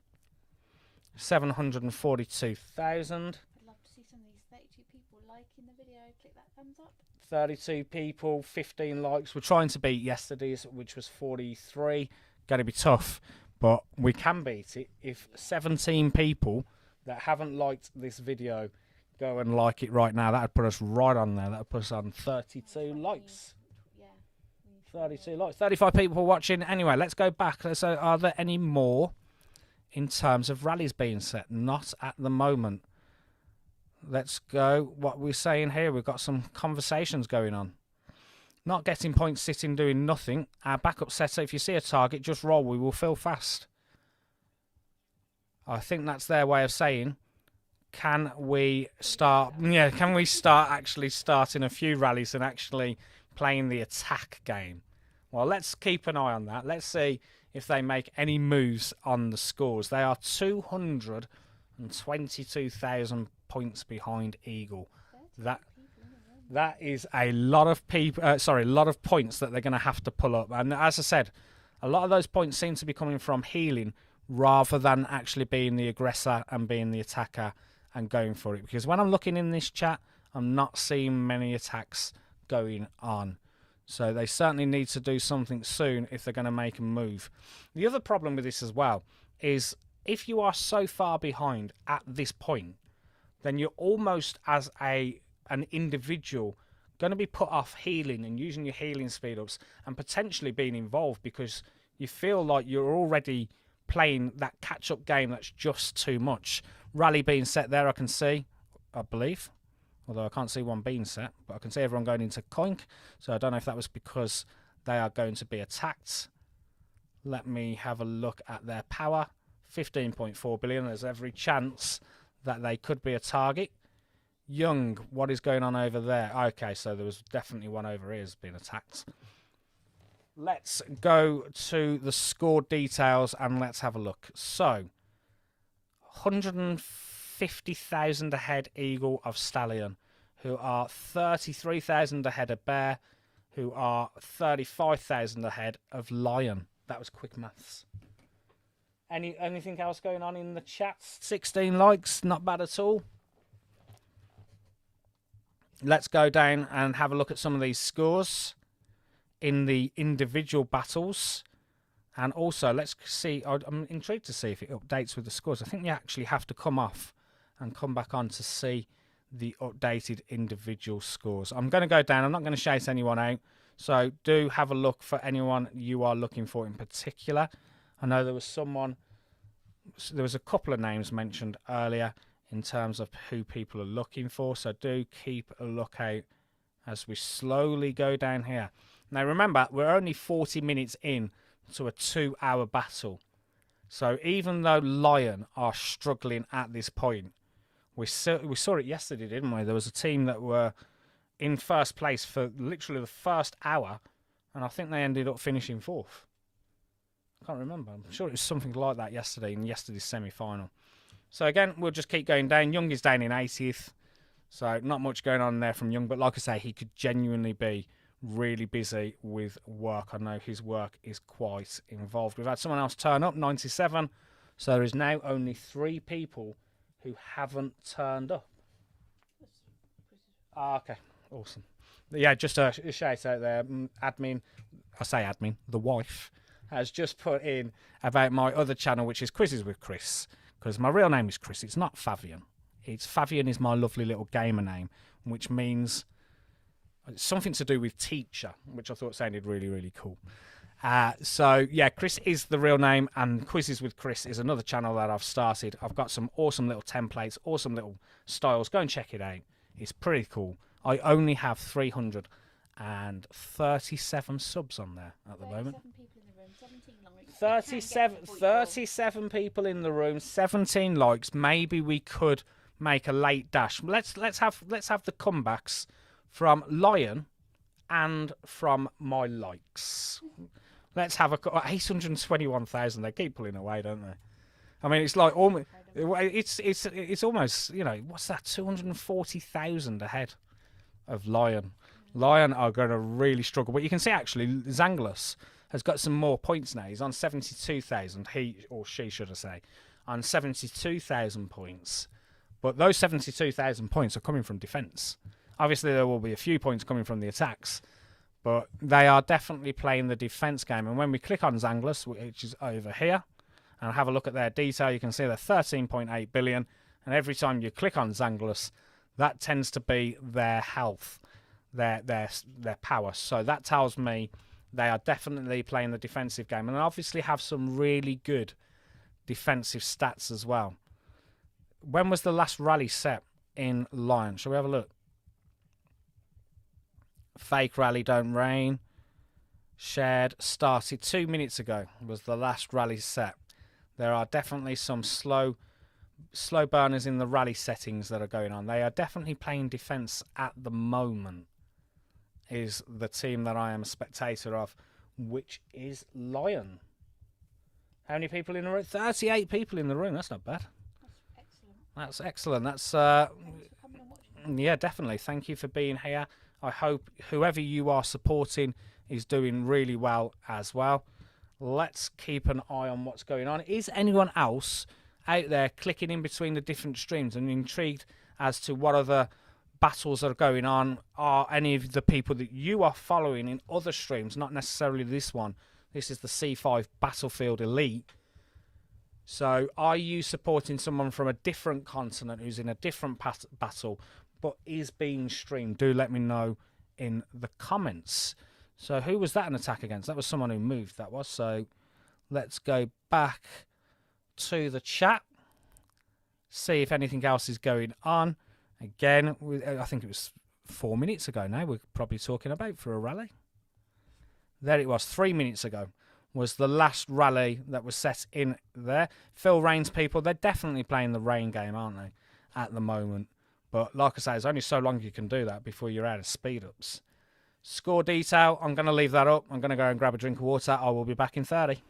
742,000. I'd love to see some of these 32 people liking the video. Click that thumbs up. 32 people, 15 likes. We're trying to beat yesterday's, which was 43. Going to be tough, but we can beat it if 17 people that haven't liked this video go and like it right now. That would put us right on there. That would put us on 32 likes. 32 likes. 35 people watching. Anyway, let's go back. So, are there any more in terms of rallies being set? Not at the moment. Let's go. What we're saying here, we've got some conversations going on. Not getting points, sitting, doing nothing. Our backup setter, if you see a target, just roll. We will fill fast. I think that's their way of saying, can we start... Yeah, can we start actually starting a few rallies and actually playing the attack game? Well, let's keep an eye on that. Let's see if they make any moves on the scores. They are 222,000 points behind Eagle. That is a lot of people. A lot of points that they're going to have to pull up. And as I said, a lot of those points seem to be coming from healing rather than actually being the aggressor and being the attacker and going for it. Because when I'm looking in this chat, I'm not seeing many attacks going on. So they certainly need to do something soon if they're going to make a move. The other problem with this as well is if you are so far behind at this point, then you're almost as an individual going to be put off healing and using your healing speed ups and potentially being involved because you feel like you're already playing that catch-up game that's just too much. Rally being set there, I can see, I believe. Although I can't see one being set, but I can see everyone going into Coink. So I don't know if that was because they are going to be attacked. Let me have a look at their power. 15.4 billion. There's every chance that they could be a target. Young, what is going on over there? Okay, so there was definitely one over here has been attacked. Let's go to the score details and let's have a look. So, 150,000 ahead Eagle of Stallion, who are 33,000 ahead of Bear, who are 35,000 ahead of Lion. That was quick maths. Anything else going on in the chat? 16 likes, not bad at all. Let's go down and have a look at some of these scores in the individual battles. And also, let's see, I'm intrigued to see if it updates with the scores. I think you actually have to come off and come back on to see the updated individual scores. I'm going to go down. I'm not going to shout anyone out. So do have a look for anyone you are looking for in particular. I know there was a couple of names mentioned earlier in terms of who people are looking for. So do keep a lookout as we slowly go down here. Now remember, we're only 40 minutes in to a 2-hour battle. So even though Lion are struggling at this point, we saw it yesterday, didn't we? There was a team that were in first place for literally the first hour, and I think they ended up finishing fourth. I can't remember. I'm sure it was something like that yesterday in yesterday's semi-final. So again, we'll just keep going down. Young is down in 80th, so not much going on there from Young. But like I say, he could genuinely be really busy with work. I know his work is quite involved. We've had someone else turn up, 97. So there is now only 3 people who haven't turned up. Okay, awesome. Yeah, just a shout out there. Admin, I say admin, the wife, has just put in about my other channel, which is Quizzes with Chris. Because my real name is Chris. It's not Fabian. Fabian is my lovely little gamer name, which means something to do with teacher, which I thought sounded really, really cool. So, yeah, Chris is the real name, and Quizzes with Chris is another channel that I've started. I've got some awesome little templates, awesome little styles. Go and check it out. It's pretty cool. I only have 337 subs on there at the moment. 37 people in the room, 17 likes. Maybe we could make a late dash. Let's have the comebacks from Lion and from my likes. Let's have 821,000. They keep pulling away, don't they? I mean, it's like almost. It's almost, you know, what's that? 240,000 ahead of Lion. Lion are going to really struggle. But you can see actually, Zanglos has got some more points now. He's on 72,000. He or she, should I say, on 72,000 points. But those 72,000 points are coming from defence. Obviously, there will be a few points coming from the attacks, but they are definitely playing the defence game. And when we click on Zanglos, which is over here, and have a look at their detail, you can see they're 13.8 billion. And every time you click on Zanglos, that tends to be their health, their power. So that tells me they are definitely playing the defensive game, and obviously have some really good defensive stats as well. When was the last rally set in Lion? Shall we have a look? Fake rally don't rain. Shared started 2 minutes ago was the last rally set. There are definitely some slow burners in the rally settings that are going on. They are definitely playing defense at the moment. Is the team that I am a spectator of, which is Lion. How many people in the room? 38 people in the room. That's not bad. That's excellent. That's yeah, definitely. Thank you for being here. I hope whoever you are supporting is doing really well as well. Let's keep an eye on what's going on. Is anyone else out there clicking in between the different streams and intrigued as to what other battles that are going on are any of the people that you are following in other streams, not necessarily this one. This is the C5 Battlefield Elite. So are you supporting someone from a different continent who's in a different battle but is being streamed? Do let me know in the comments. So who was that an attack against? That was someone who moved, that was. So let's go back to the chat, see if anything else is going on. Again, I think it was 4 minutes ago now we're probably talking about for a rally. There it was, 3 minutes ago was the last rally that was set in there. Phil Rain's people, they're definitely playing the rain game, aren't they, at the moment? But like I say, there's only so long you can do that before you're out of speed-ups. Score detail, I'm going to leave that up. I'm going to go and grab a drink of water. I will be back in 30.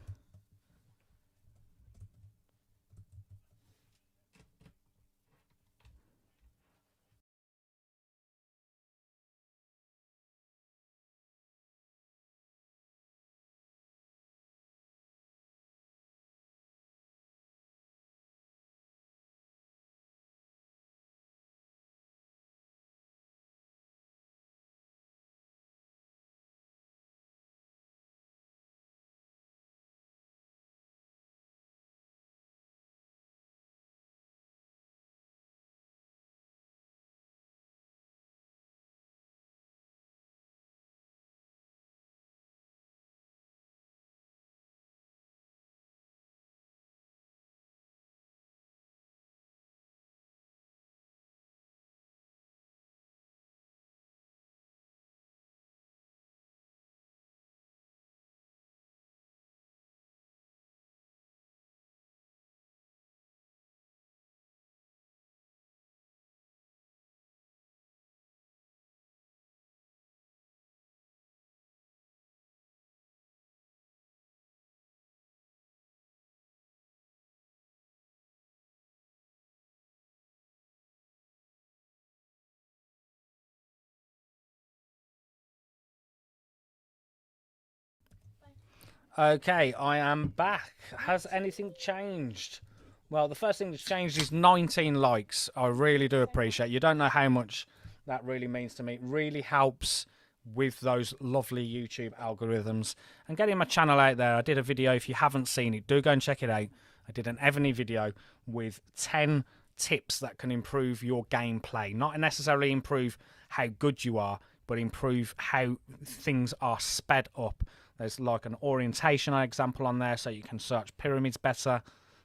Okay, I am back. Has anything changed? Well, the first thing that's changed is 19 likes. I really do appreciate it. You don't know how much that really means to me. It really helps with those lovely YouTube algorithms and getting my channel out there. I did a video, if you haven't seen it, do go and check it out. I did an Evony video with 10 tips that can improve your gameplay. Not necessarily improve how good you are, but improve how things are sped up. There's like an orientation example on there so you can search pyramids better.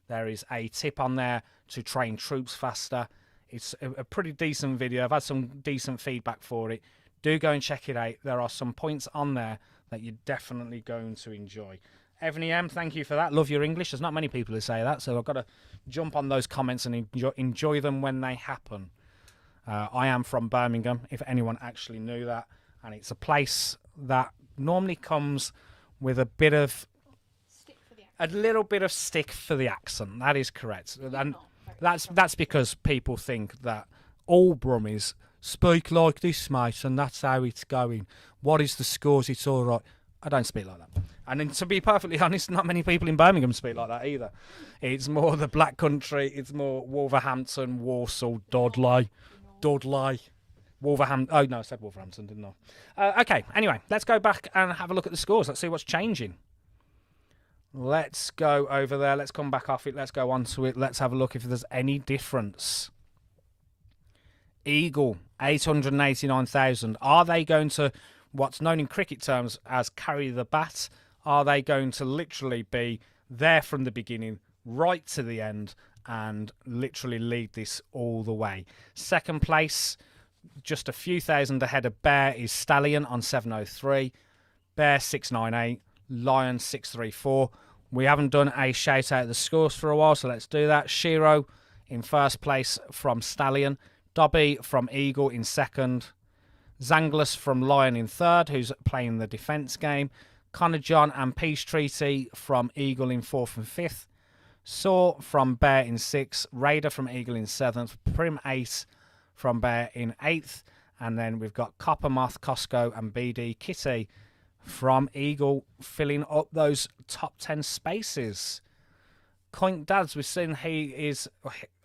There is a tip on there to train troops faster. It's a pretty decent video. I've had some decent feedback for it. Do go and check it out. There are some points on there that you're definitely going to enjoy. Evony M, thank you for that. Love your English. There's not many people who say that, so I've got to jump on those comments and enjoy them when they happen. I am from Birmingham, if anyone actually knew that, and it's a place that normally comes with a little bit of stick for the accent. That is correct, and that's because people think that all Brummies speak like this, mate, and that's how it's going. What is the scores? It's all right. I don't speak like that. And then, to be perfectly honest, not many people in Birmingham speak like that either. It's more the Black Country. It's more Wolverhampton, Walsall, Dudley. Wolverhampton. Oh, no, I said Wolverhampton, didn't I? Okay, anyway, let's go back and have a look at the scores. Let's see what's changing. Let's go over there. Let's come back off it. Let's go on to it. Let's have a look if there's any difference. Eagle, 889,000. Are they going to, what's known in cricket terms as carry the bat? Are they going to literally be there from the beginning right to the end and literally lead this all the way? Second place, just a few thousand ahead of Bear, is Stallion on 703. Bear 698. Lion 634. We haven't done a shout out of the scores for a while, so let's do that. Shiro in first place from Stallion. Dobby from Eagle in second. Zanglis from Lion in third, who's playing the defence game. Connor John and Peace Treaty from Eagle in fourth and fifth. Saw from Bear in sixth. Raider from Eagle in seventh. Prim Ace from Bear in eighth. And then we've got Coppermoth, Costco and BD Kitty from Eagle filling up those top 10 spaces. Coink Dads, we've seen he is,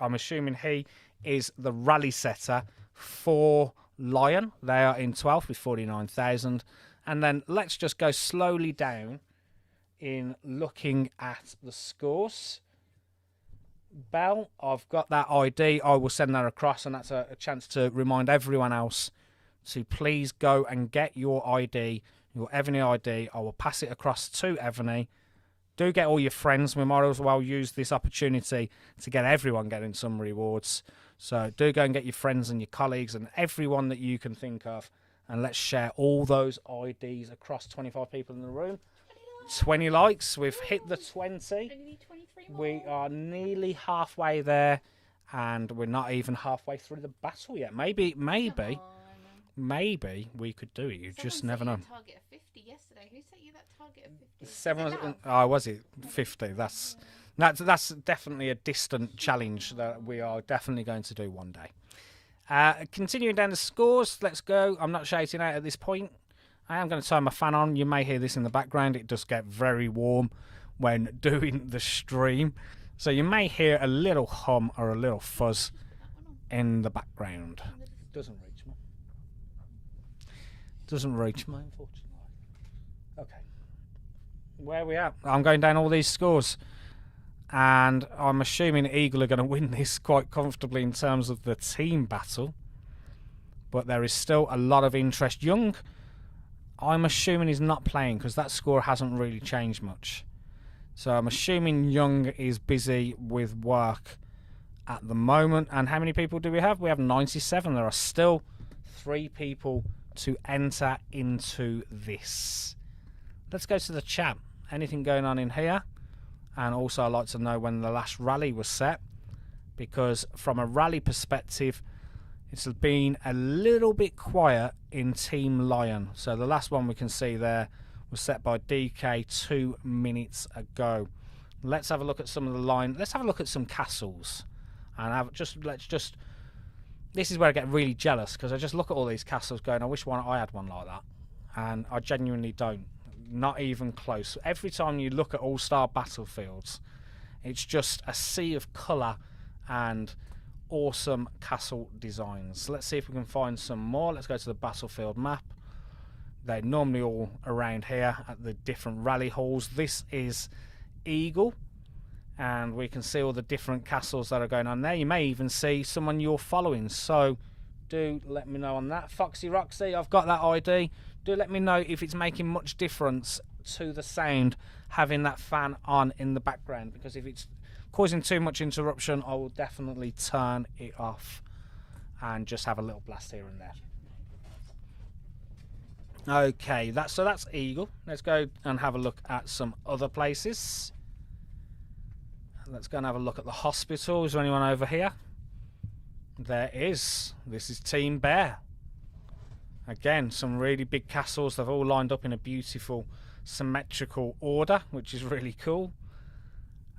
I'm assuming he is the rally setter for Lion. They are in 12th with 49,000. And then let's just go slowly down in looking at the scores. Bell, I've got that ID. I will send that across, and that's a chance to remind everyone else to please go and get your ID, your Evony ID. I will pass it across to Evony. Do get all your friends. We might as well use this opportunity to get everyone getting some rewards. So do go and get your friends and your colleagues and everyone that you can think of, and let's share all those IDs across 25 people in the room. 20 likes. We've hit the 20. We are nearly halfway there, and we're not even halfway through the battle yet. Maybe we could do it. You just never know. Target of 50 yesterday. Who set you that target of 50? Was it 50? That's definitely a distant challenge that we are definitely going to do one day. Continuing down the scores, let's go. I'm not shouting out at this point. I am going to turn my fan on. You may hear this in the background. It does get very warm when doing the stream. So you may hear a little hum or a little fuzz in the background. Doesn't reach me. Doesn't reach me, unfortunately. Okay. Where are we at? I'm going down all these scores. And I'm assuming Eagle are going to win this quite comfortably in terms of the team battle. But there is still a lot of interest. Young, I'm assuming he's not playing because that score hasn't really changed much. So I'm assuming Young is busy with work at the moment. And how many people do we have? We have 97. There are still 3 people to enter into this. Let's go to the chat. Anything going on in here? And also I'd like to know when the last rally was set, because from a rally perspective it's been a little bit quiet in Team Lion. So the last one we can see there was set by DK 2 minutes ago. Let's have a look at some of the line. Let's have a look at some castles. And this is where I get really jealous, because I just look at all these castles going, I wish I had one like that. And I genuinely don't. Not even close. Every time you look at all-star battlefields, it's just a sea of colour and awesome castle designs. Let's see if we can find some more. Let's go to the battlefield map. They're normally all around here at the different rally halls. This is Eagle, and we can see all the different castles that are going on there. You may even see someone you're following, so do let me know on that. Foxy Roxy, I've got that ID. Do let me know if it's making much difference to the sound having that fan on in the background, because if it's causing too much interruption, I will definitely turn it off and just have a little blast here and there. Okay, that's Eagle. Let's go and have a look at some other places. Let's go and have a look at the hospital. Is there anyone over here? There is. This is Team Bear. Again, some really big castles. They've all lined up in a beautiful symmetrical order, which is really cool.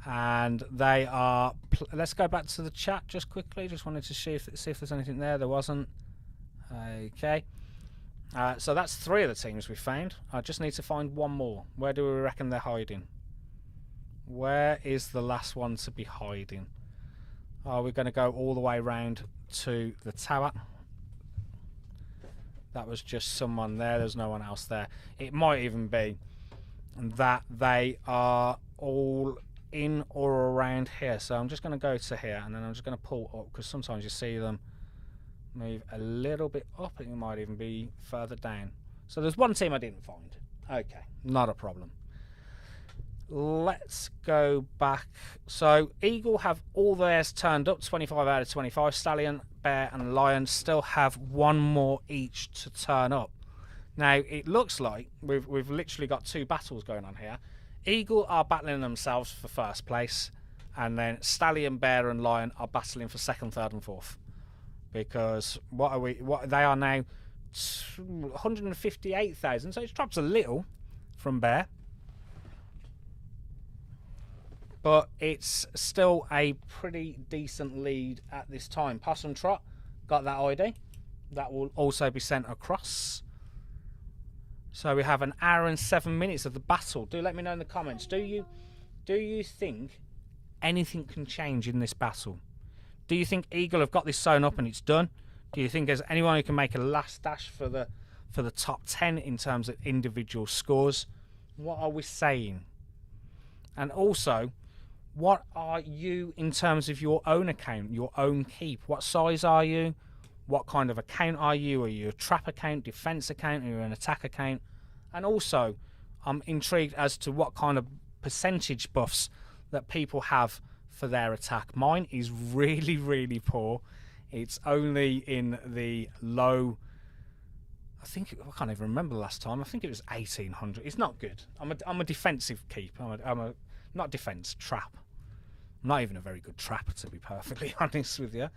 And they are... Let's go back to the chat just quickly. Just wanted to see if there's anything there. There wasn't. Okay. So that's 3 of the teams we found. I just need to find one more. Where do we reckon they're hiding? Where is the last one to be hiding? Are we going to go all the way around to the tower? That was just someone there. There's no one else there. It might even be that they are all in or around here. So I'm just going to go to here, and then I'm just going to pull up, because sometimes you see them move a little bit up, and it might even be further down. So there's one team I didn't find. Okay, not a problem. Let's go back. So Eagle have all theirs turned up, 25 out of 25. Stallion, Bear and Lion still have one more each to turn up. Now it looks like we've literally got 2 battles going on here. Eagle are battling themselves for first place, and then Stallion, Bear and Lion are battling for 2nd, 3rd and 4th. Because they are now 158,000, so it drops a little from Bear. But it's still a pretty decent lead at this time. Possum Trot got that ID. That will also be sent across. So we have an hour and 7 minutes of the battle. Do let me know in the comments. Do you think anything can change in this battle? Do you think Eagle have got this sewn up and it's done? Do you think there's anyone who can make a last dash for the top 10 in terms of individual scores? What are we saying? And also, what are you in terms of your own account, your own keep? What size are you? What kind of account are you? Are you a trap account, defense account, are you an attack account? And also, I'm intrigued as to what kind of percentage buffs that people have for their attack. Mine is really, really poor. It's only in the low, I can't even remember the last time. I think it was 1800. It's not good. I'm a defensive keep. I'm a not defense, trap. I'm not even a very good trapper, to be perfectly honest with you.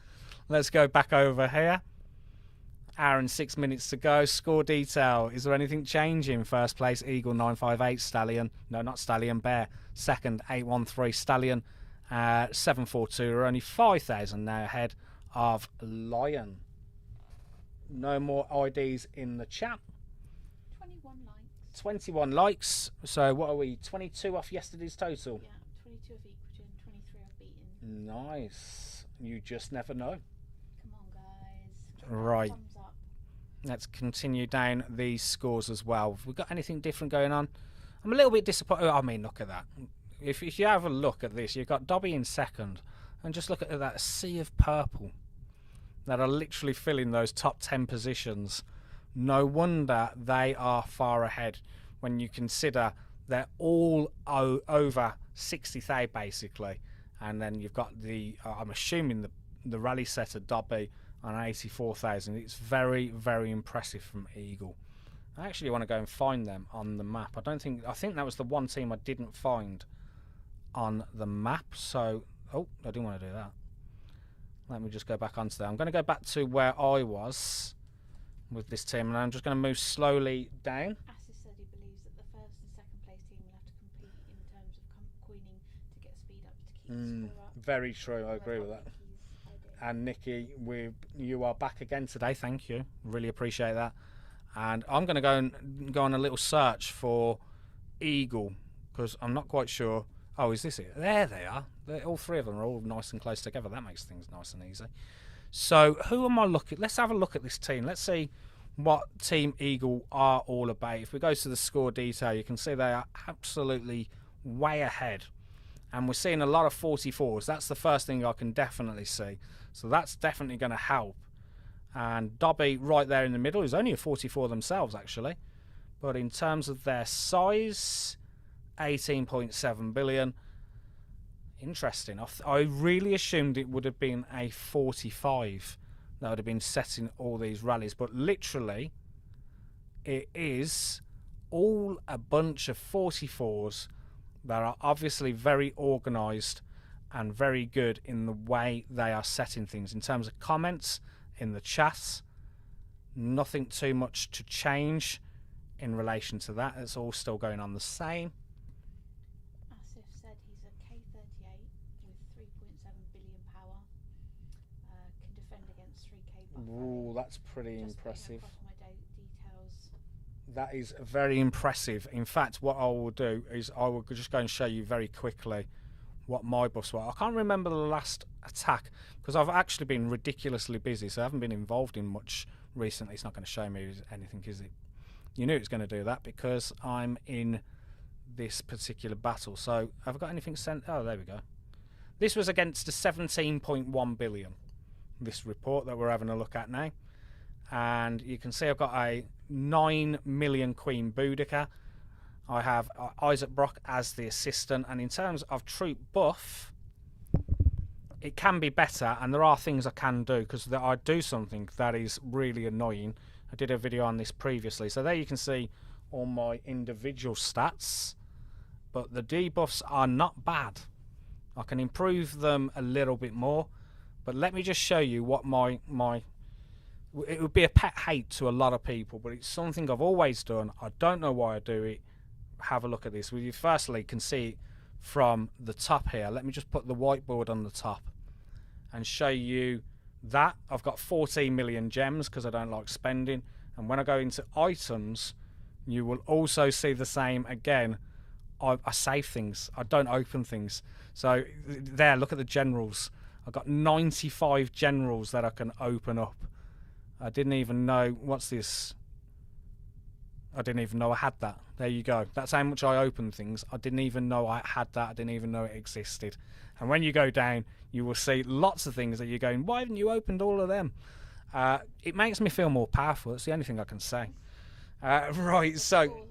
Let's go back over here. Hour and 6 minutes to go. Score detail. Is there anything changing? First place, Eagle 958. Stallion. No, not Stallion. Bear. Second, 813. Stallion. 742. We're only 5,000 now ahead of Lion. No more IDs in the chat. 21 likes. 21 likes. So what are we? 22 off yesterday's total? Yeah, 22 of Equidin, 23 of beaten. Nice. You just never know. Come on, guys. Right. Thumbs up. Let's continue down these scores as well. Have we got anything different going on? I'm a little bit disappointed. I mean, look at that. If you have a look at this, you've got Dobby in second. And just look at that sea of purple that are literally filling those top 10 positions. No wonder they are far ahead when you consider they're all over 60,000 basically. And then you've got I'm assuming the rally setter Dobby on 84,000. It's very, very impressive from Eagle. I actually want to go and find them on the map. I think that was the one team I didn't find on the map. So, oh, I didn't want to do that. Let me just go back onto there. I'm going to go back to where I was with this team, and I'm just going to move slowly down. Assis said he believes that the first and second place team will have to compete in terms of queening to get speed up to keep the score up. Very true. I agree with that. And Nikki, you are back again today. Thank you. Really appreciate that. And I'm going to go on a little search for Eagle because I'm not quite sure. Oh, is this it? There they are. All three of them are all nice and close together. That makes things nice and easy. So who am I looking? Let's have a look at this team. Let's see what Team Eagle are all about. If we go to the score detail, you can see they are absolutely way ahead. And we're seeing a lot of 44s. That's the first thing I can definitely see. So that's definitely going to help. And Dobby right there in the middle is only a 44 themselves, actually. But in terms of their size, 18.7 billion. Interesting. I really assumed it would have been a 45 that would have been setting all these rallies. But literally, it is all a bunch of 44s that are obviously very organised and very good in the way they are setting things. In terms of comments in the chats, nothing too much to change in relation to that. It's all still going on the same. Asif said he's a K38 with 3.7 billion power. Can defend against 3K. Ooh, that's pretty impressive. My details. That is very impressive. In fact, what I will do is I will just go and show you very quickly what my buffs were. I can't remember the last attack because I've actually been ridiculously busy, so I haven't been involved in much recently. It's not going to show me anything, is it? You knew it was going to do that because I'm in this particular battle. So have I got anything sent? Oh, there we go. This was against a 17.1 billion, this report that we're having a look at now. And you can see I've got a 9 million Queen Boudica. I have Isaac Brock as the assistant. And in terms of troop buff, it can be better. And there are things I can do because I do something that is really annoying. I did a video on this previously. So there you can see all my individual stats. But the debuffs are not bad. I can improve them a little bit more. But let me just show you what my it would be a pet hate to a lot of people, but it's something I've always done. I don't know why I do it. Have a look at this. Well, you firstly can see it from the top here. Let me just put the whiteboard on the top and show you that. I've got 14 million gems because I don't like spending. And when I go into items, you will also see the same again. I save things. I don't open things. So there, look at the generals. I've got 95 generals that I can open up. I didn't even know. What's this? I didn't even know I had that. There you go. That's how much I open things. I didn't even know I had that. I didn't even know it existed. And when you go down, you will see lots of things that you're going, why haven't you opened all of them? It makes me feel more powerful. That's the only thing I can say. Right, so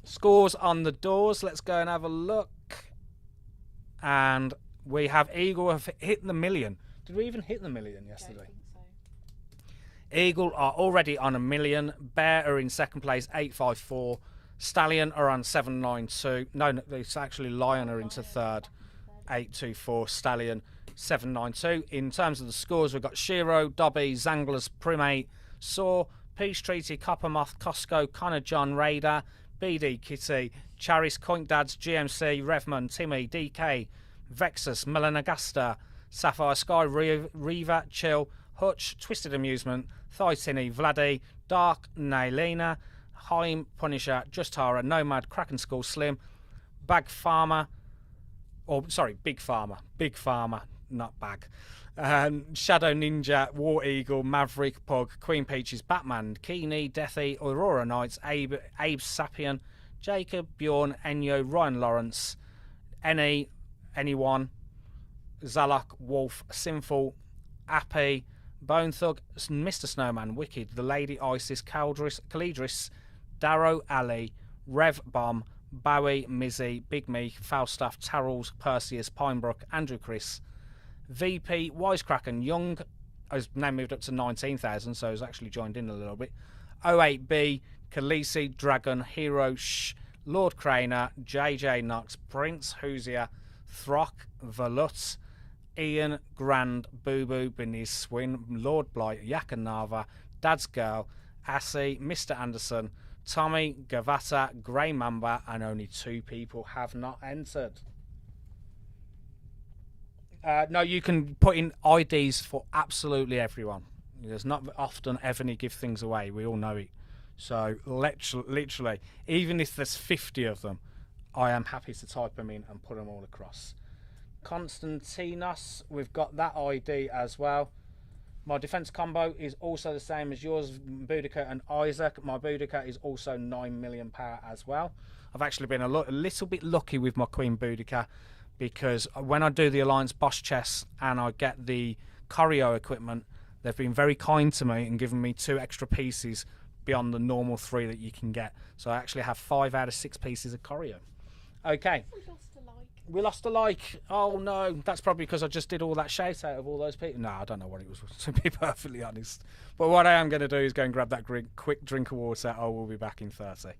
scores on the doors. Let's go and have a look. And we have Eagle have hit the million. Did we even hit the million yesterday? I don't think so. Eagle are already on 1 million. Bear are in second place, 854. Stallion are on 792. No, it's actually Lion are into third, 824. Stallion 792. In terms of the scores, we've got Shiro, Dobby, Zangler's Primate, Saw, Peace Treaty, Coppermoth, Costco, Connor John, Raider, BD Kitty, Charis, Coink Dads, GMC, Revman, Timmy, DK, Vexus, Melanagasta, Sapphire Sky, Reva, Chill, Hutch, Twisted Amusement, Thytini, Vladdy, Dark, Nailina, Haim, Punisher, Justara, Nomad, Kraken Skull, Slim, Big Farmer, Big Farmer, not Bag, Shadow Ninja, War Eagle, Maverick, Pug, Queen Peaches, Batman, Keeney, Deathy, Aurora Knights, Abe Sapien, Jacob, Bjorn, Enyo, Ryan Lawrence, Anyone, Zalok, Wolf, Sinful, Appy, Bone Thug, Mr. Snowman, Wicked, The Lady Isis, Calidris, Darrow, Ali, Rev Bomb, Bowie, Mizzy, Big Me, Falstaff, Tarrels, Perseus, Pinebrook, Andrew Chris, VP, Wisecracken, Young has now moved up to 19,000, so has actually joined in a little bit. 08B, Khaleesi, Dragon, Hero, Lord Craner, JJ Knox, Prince, Hoosier, Throck, Valut, Ian, Grand, Boo Boo, Beneath Swin, Lord Blight, Yakanava, Dad's Girl, Assy, Mr. Anderson, Tommy, Gavata, Grey Mamba, and only 2 people have not entered. No, you can put in IDs for absolutely everyone. There's not often Evony give things away. We all know it. So literally, even if there's 50 of them, I am happy to type them in and put them all across. Constantinos, we've got that ID as well. My defense combo is also the same as yours, Boudica and Isaac. My Boudica is also 9 million power as well. I've actually been a little bit lucky with my Queen Boudica, because when I do the Alliance boss chests and I get the choreo equipment, they've been very kind to me and given me 2 extra pieces beyond the normal 3 that you can get. So I actually have 5 out of 6 pieces of choreo. Okay. We lost a like. Oh no, that's probably because I just did all that shout out of all those people. No, I don't know what it was, to be perfectly honest. But what I am going to do is go and grab that quick drink of water. I will be back in 30.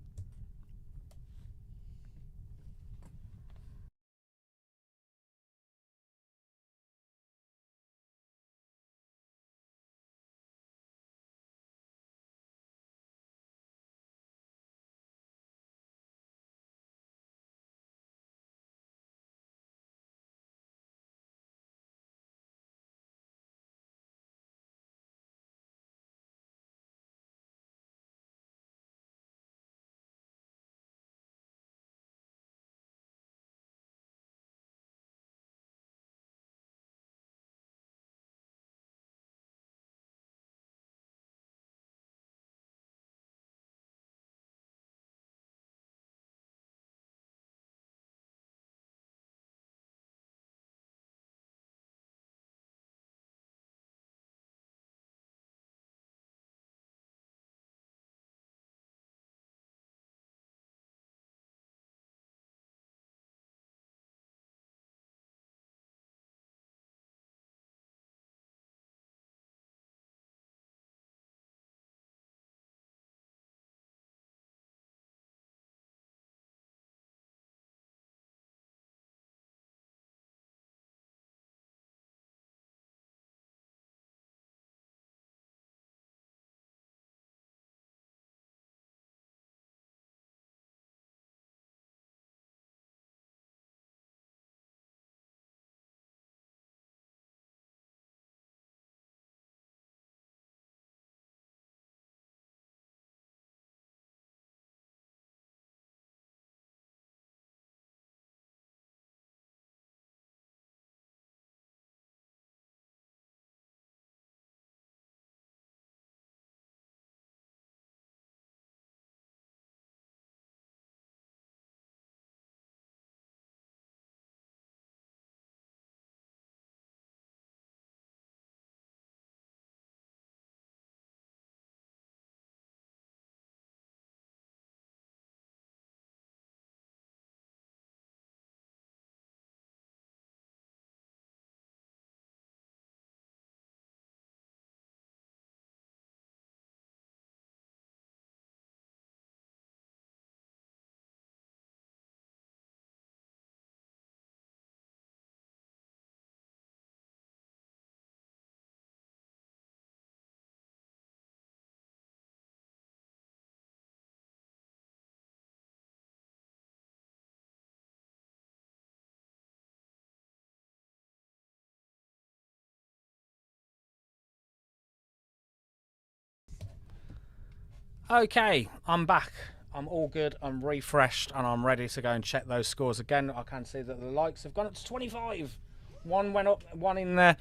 Okay, I'm back. I'm all good, I'm refreshed, and I'm ready to go and check those scores again. I can see that the likes have gone up to 25. One went up, one in there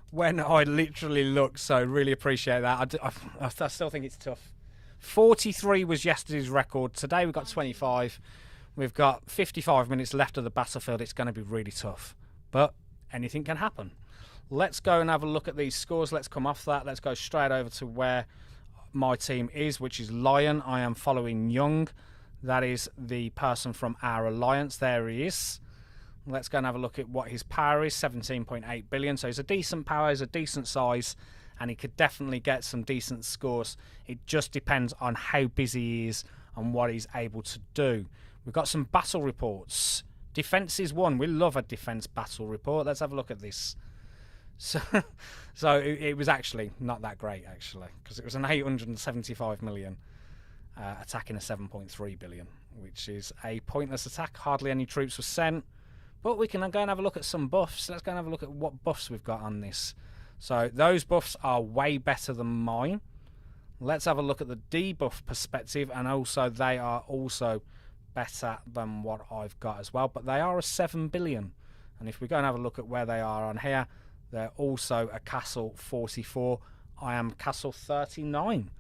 when I literally looked, so really appreciate that. I still think it's tough. 43 was yesterday's record. Today we've got 25. We've got 55 minutes left of the battlefield. It's going to be really tough, but anything can happen. Let's go and have a look at these scores. Let's come off that. Let's go straight over to where my team is, which is Lion. I am following Young. That is the person from our alliance. There he is. Let's go and have a look at what his power is. 17.8 billion. So he's a decent power, he's a decent size, and he could definitely get some decent scores. It just depends on how busy he is and what he's able to do. We've got some battle reports. Defense is one. We love a defense battle report. Let's have a look at this. So it was actually not that great, actually, because it was an 875 million attacking a 7.3 billion, which is a pointless attack. Hardly any troops were sent, but we can go and have a look at some buffs. Let's go and have a look at what buffs we've got on this. So those buffs are way better than mine. Let's have a look at the debuff perspective, and also they are also better than what I've got as well, but they are a 7 billion. And if we go and have a look at where they are on here, they're also a castle 44. I am castle 39.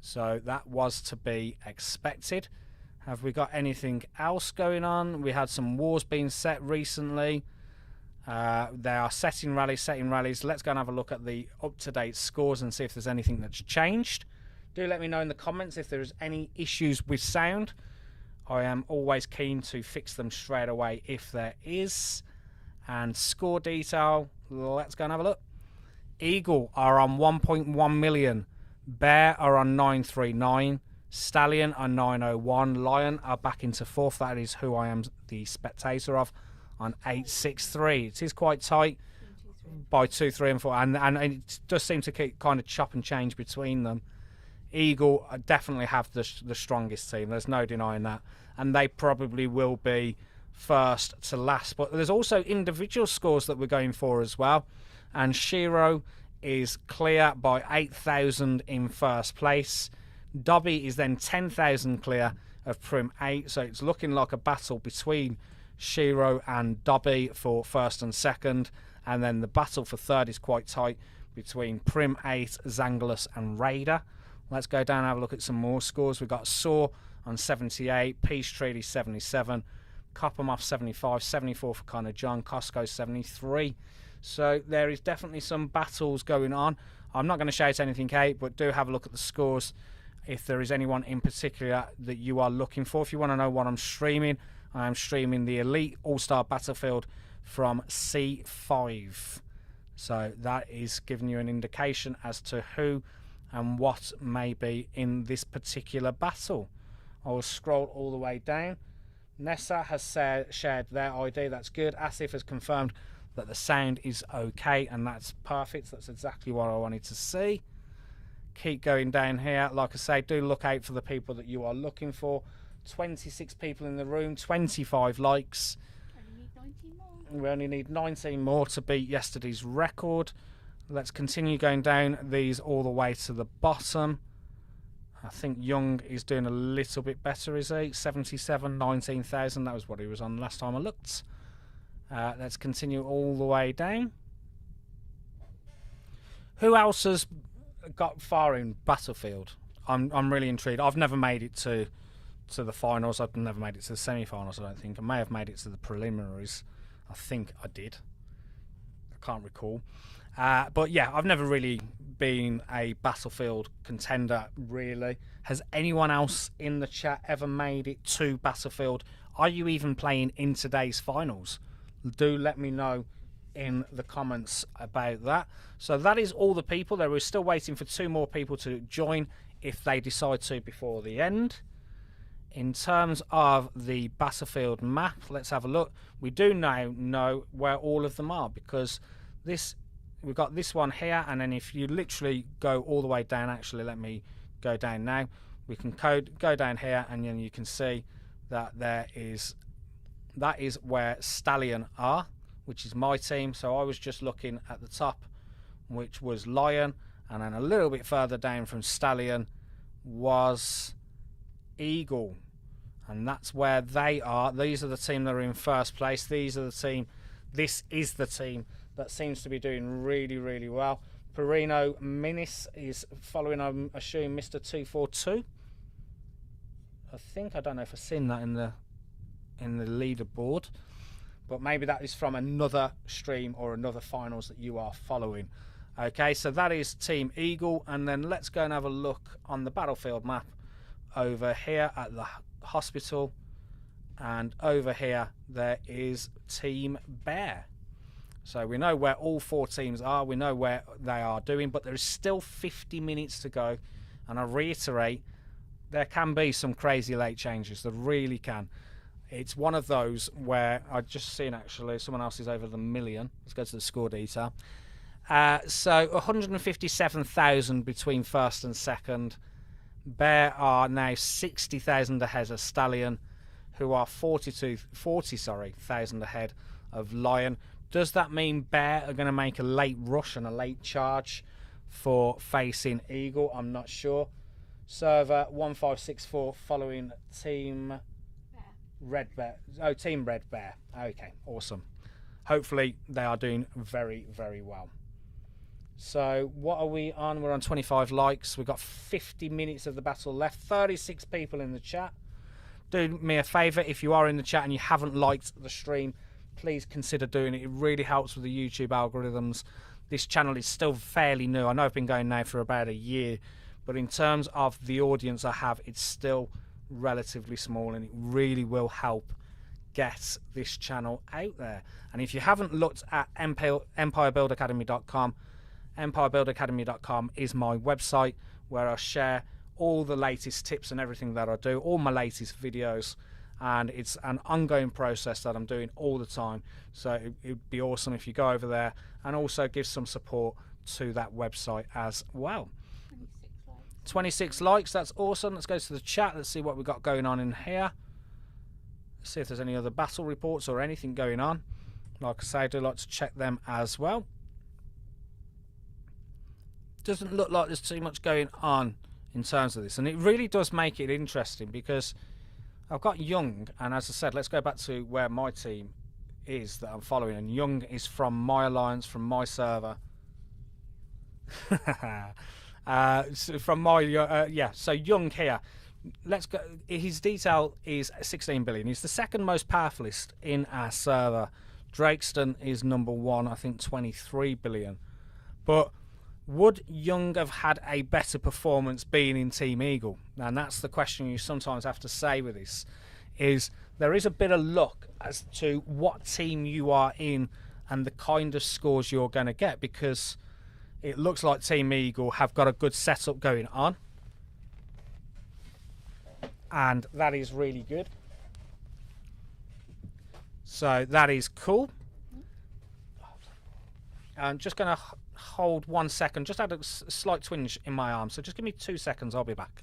So that was to be expected. Have we got anything else going on? We had some wars being set recently. They are setting rallies. Let's go and have a look at the up-to-date scores and see if there's anything that's changed. Do let me know in the comments if there's any issues with sound. I am always keen to fix them straight away if there is. And score detail, let's go and have a look. Eagle are on 1.1 million. Bear are on 939. Stallion are 901. Lion are back into fourth. That is who I am the spectator of, on 863. It is quite tight by 2, 3 and 4. And it does seem to keep kind of chop and change between them. Eagle definitely have the strongest team. There's no denying that. And they probably will be first to last. But there's also individual scores that we're going for as well. And Shiro is clear by 8,000 in first place. Dobby is then 10,000 clear of Prim 8. So it's looking like a battle between Shiro and Dobby for first and second. And then the battle for third is quite tight between Prim 8, Zanglus and Raider. Let's go down and have a look at some more scores. We've got Saw on 78, Peace Treaty 77, Coppermoth 75, 74 for Connor John, Costco 73. So there is definitely some battles going on. I'm not going to shout anything out, but do have a look at the scores if there is anyone in particular that you are looking for. If you want to know what I'm streaming, I am streaming the Elite All-Star Battlefield from C5. So that is giving you an indication as to who and what may be in this particular battle. I will scroll all the way down. Nessa has shared their ID. That's good. Asif has confirmed that the sound is okay, and that's perfect. That's exactly what I wanted to see. Keep going down here. Like I say, do look out for the people that you are looking for. 26 people in the room, 25 likes. Only need 19 more. We only need 19 more to beat yesterday's record. Let's continue going down these all the way to the bottom. I think Young is doing a little bit better, is he? 77, 19,000. That was what he was on last time I looked. Let's continue all the way down. Who else has got far in Battlefield? I'm really intrigued. I've never made it to the finals. I've never made it to the semi-finals, I don't think. I may have made it to the preliminaries. I think I did. I can't recall. But yeah, I've never really been a Battlefield contender, really. Has anyone else in the chat ever made it to Battlefield? Are you even playing in today's finals? Do let me know in the comments about that. So that is all the people. There we're still waiting for 2 more people to join if they decide to before the end. In terms of the Battlefield map, let's have a look. We do now know where all of them are, because we've got this one here, and then if you literally go all the way down, actually let me go down now, we can go down here, and then you can see that that is where Stallion are, which is my team. So I was just looking at the top, which was Lion, and then a little bit further down from Stallion was Eagle. And that's where they are. These are the team that are in first place. This is the team that seems to be doing really, really well. Perino Minis is following, I'm assuming, Mr. 242. I don't know if I've seen that in the leaderboard, but maybe that is from another stream or another finals that you are following. Okay, so that is Team Eagle, and then let's go and have a look on the battlefield map over here at the hospital, and over here there is Team Bear. So we know where all 4 teams are, we know where they are doing, but there is still 50 minutes to go, and I reiterate, there can be some crazy late changes, there really can. It's one of those where I've just seen, actually, someone else is over the million. Let's go to the score detail. So 157,000 between first and second. Bear are now 60,000 ahead of Stallion, who are 40,000 ahead of Lion. Does that mean Bear are going to make a late rush and a late charge for facing Eagle? I'm not sure. Server 1564 following Team Red Bear. Oh, Team Red Bear. Okay, awesome. Hopefully they are doing very, very well. So what are we on? We're on 25 likes. We've got 50 minutes of the battle left. 36 people in the chat. Do me a favour, if you are in the chat and you haven't liked the stream, please consider doing it. It really helps with the YouTube algorithms. This channel is still fairly new. I know I've been going now for about a year, but in terms of the audience I have, it's still relatively small, and it really will help get this channel out there. And if you haven't looked at empirebuildacademy.com, empirebuildacademy.com is my website where I share all the latest tips and everything that I do, all my latest videos, and it's an ongoing process that I'm doing all the time. So it would be awesome if you go over there and also give some support to that website as well. 26 likes, that's awesome. Let's go to the chat. Let's see what we've got going on in here. Let's see if there's any other battle reports or anything going on. Like I say, I do like to check them as well. Doesn't look like there's too much going on in terms of this, and it really does make it interesting because I've got Young, and as I said, let's go back to where my team is that I'm following, and Young is from my alliance, from my server. So from my so Young here, let's go. His detail is 16 billion. He's the second most powerfulest in our server. Drakeston is number 1, I think 23 billion. But would Young have had a better performance being in Team Eagle? And that's the question you sometimes have to say with this, is there is a bit of luck as to what team you are in and the kind of scores you're going to get, because it looks like Team Eagle have got a good setup going on, and that is really good. So that is cool. I'm just going to hold 1 second. Just had a slight twinge in my arm, so just give me 2 seconds. I'll be back.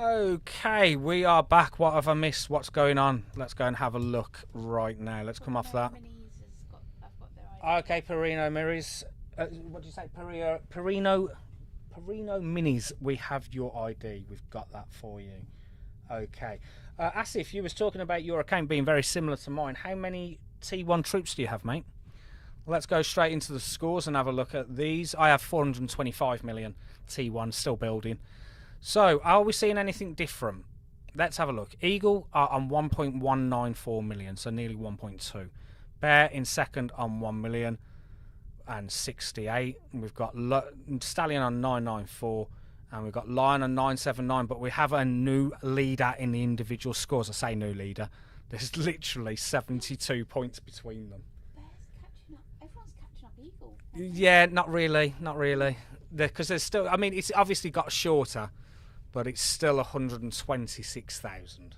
Okay, we are back. What have I missed? What's going on? Let's go and have a look right now. Let's come off that. I've got their ID. Okay, Perino Minis. What do you say? Perino Minis. We have your ID. We've got that for you. Okay. Asif, you was talking about your account being very similar to mine. How many T1 troops do you have, mate? Let's go straight into the scores and have a look at these. I have 425 million T1, still building. So, are we seeing anything different? Let's have a look. Eagle are on 1.194 million, so nearly 1.2. Bear in second on 1 million and 68. We've got Stallion on 994, and we've got Lion on 979, but we have a new leader in the individual scores. I say new leader. There's literally 72 points between them. Everyone's catching up Eagle. Yeah, not really. Because there's still, I mean, it's obviously got shorter, but it's still 126,000.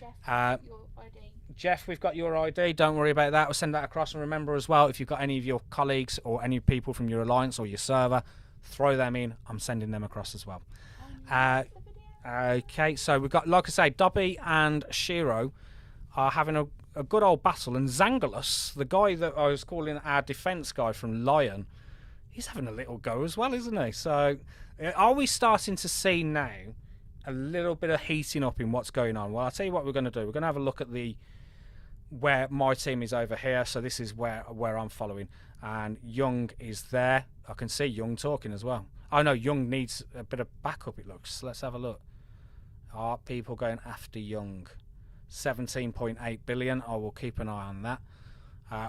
Okay. Jeff, your ID. Jeff, we've got your ID. Don't worry about that. We'll send that across. And remember as well, if you've got any of your colleagues or any people from your alliance or your server, throw them in. I'm sending them across as well. Okay, so we've got, like I say, Dobby and Shiro are having a good old battle. And Zangalus, the guy that I was calling our defence guy from Lion, he's having a little go as well, isn't he? So are we starting to see now a little bit of heating up in what's going on? Well, I'll tell you what we're going to do. We're going to have a look at where my team is over here. So this is where I'm following. And Young is there. I can see Young talking as well. Oh, no, Young needs a bit of backup, it looks. Let's have a look. Are people going after Young? 17.8 billion. I will keep an eye on that.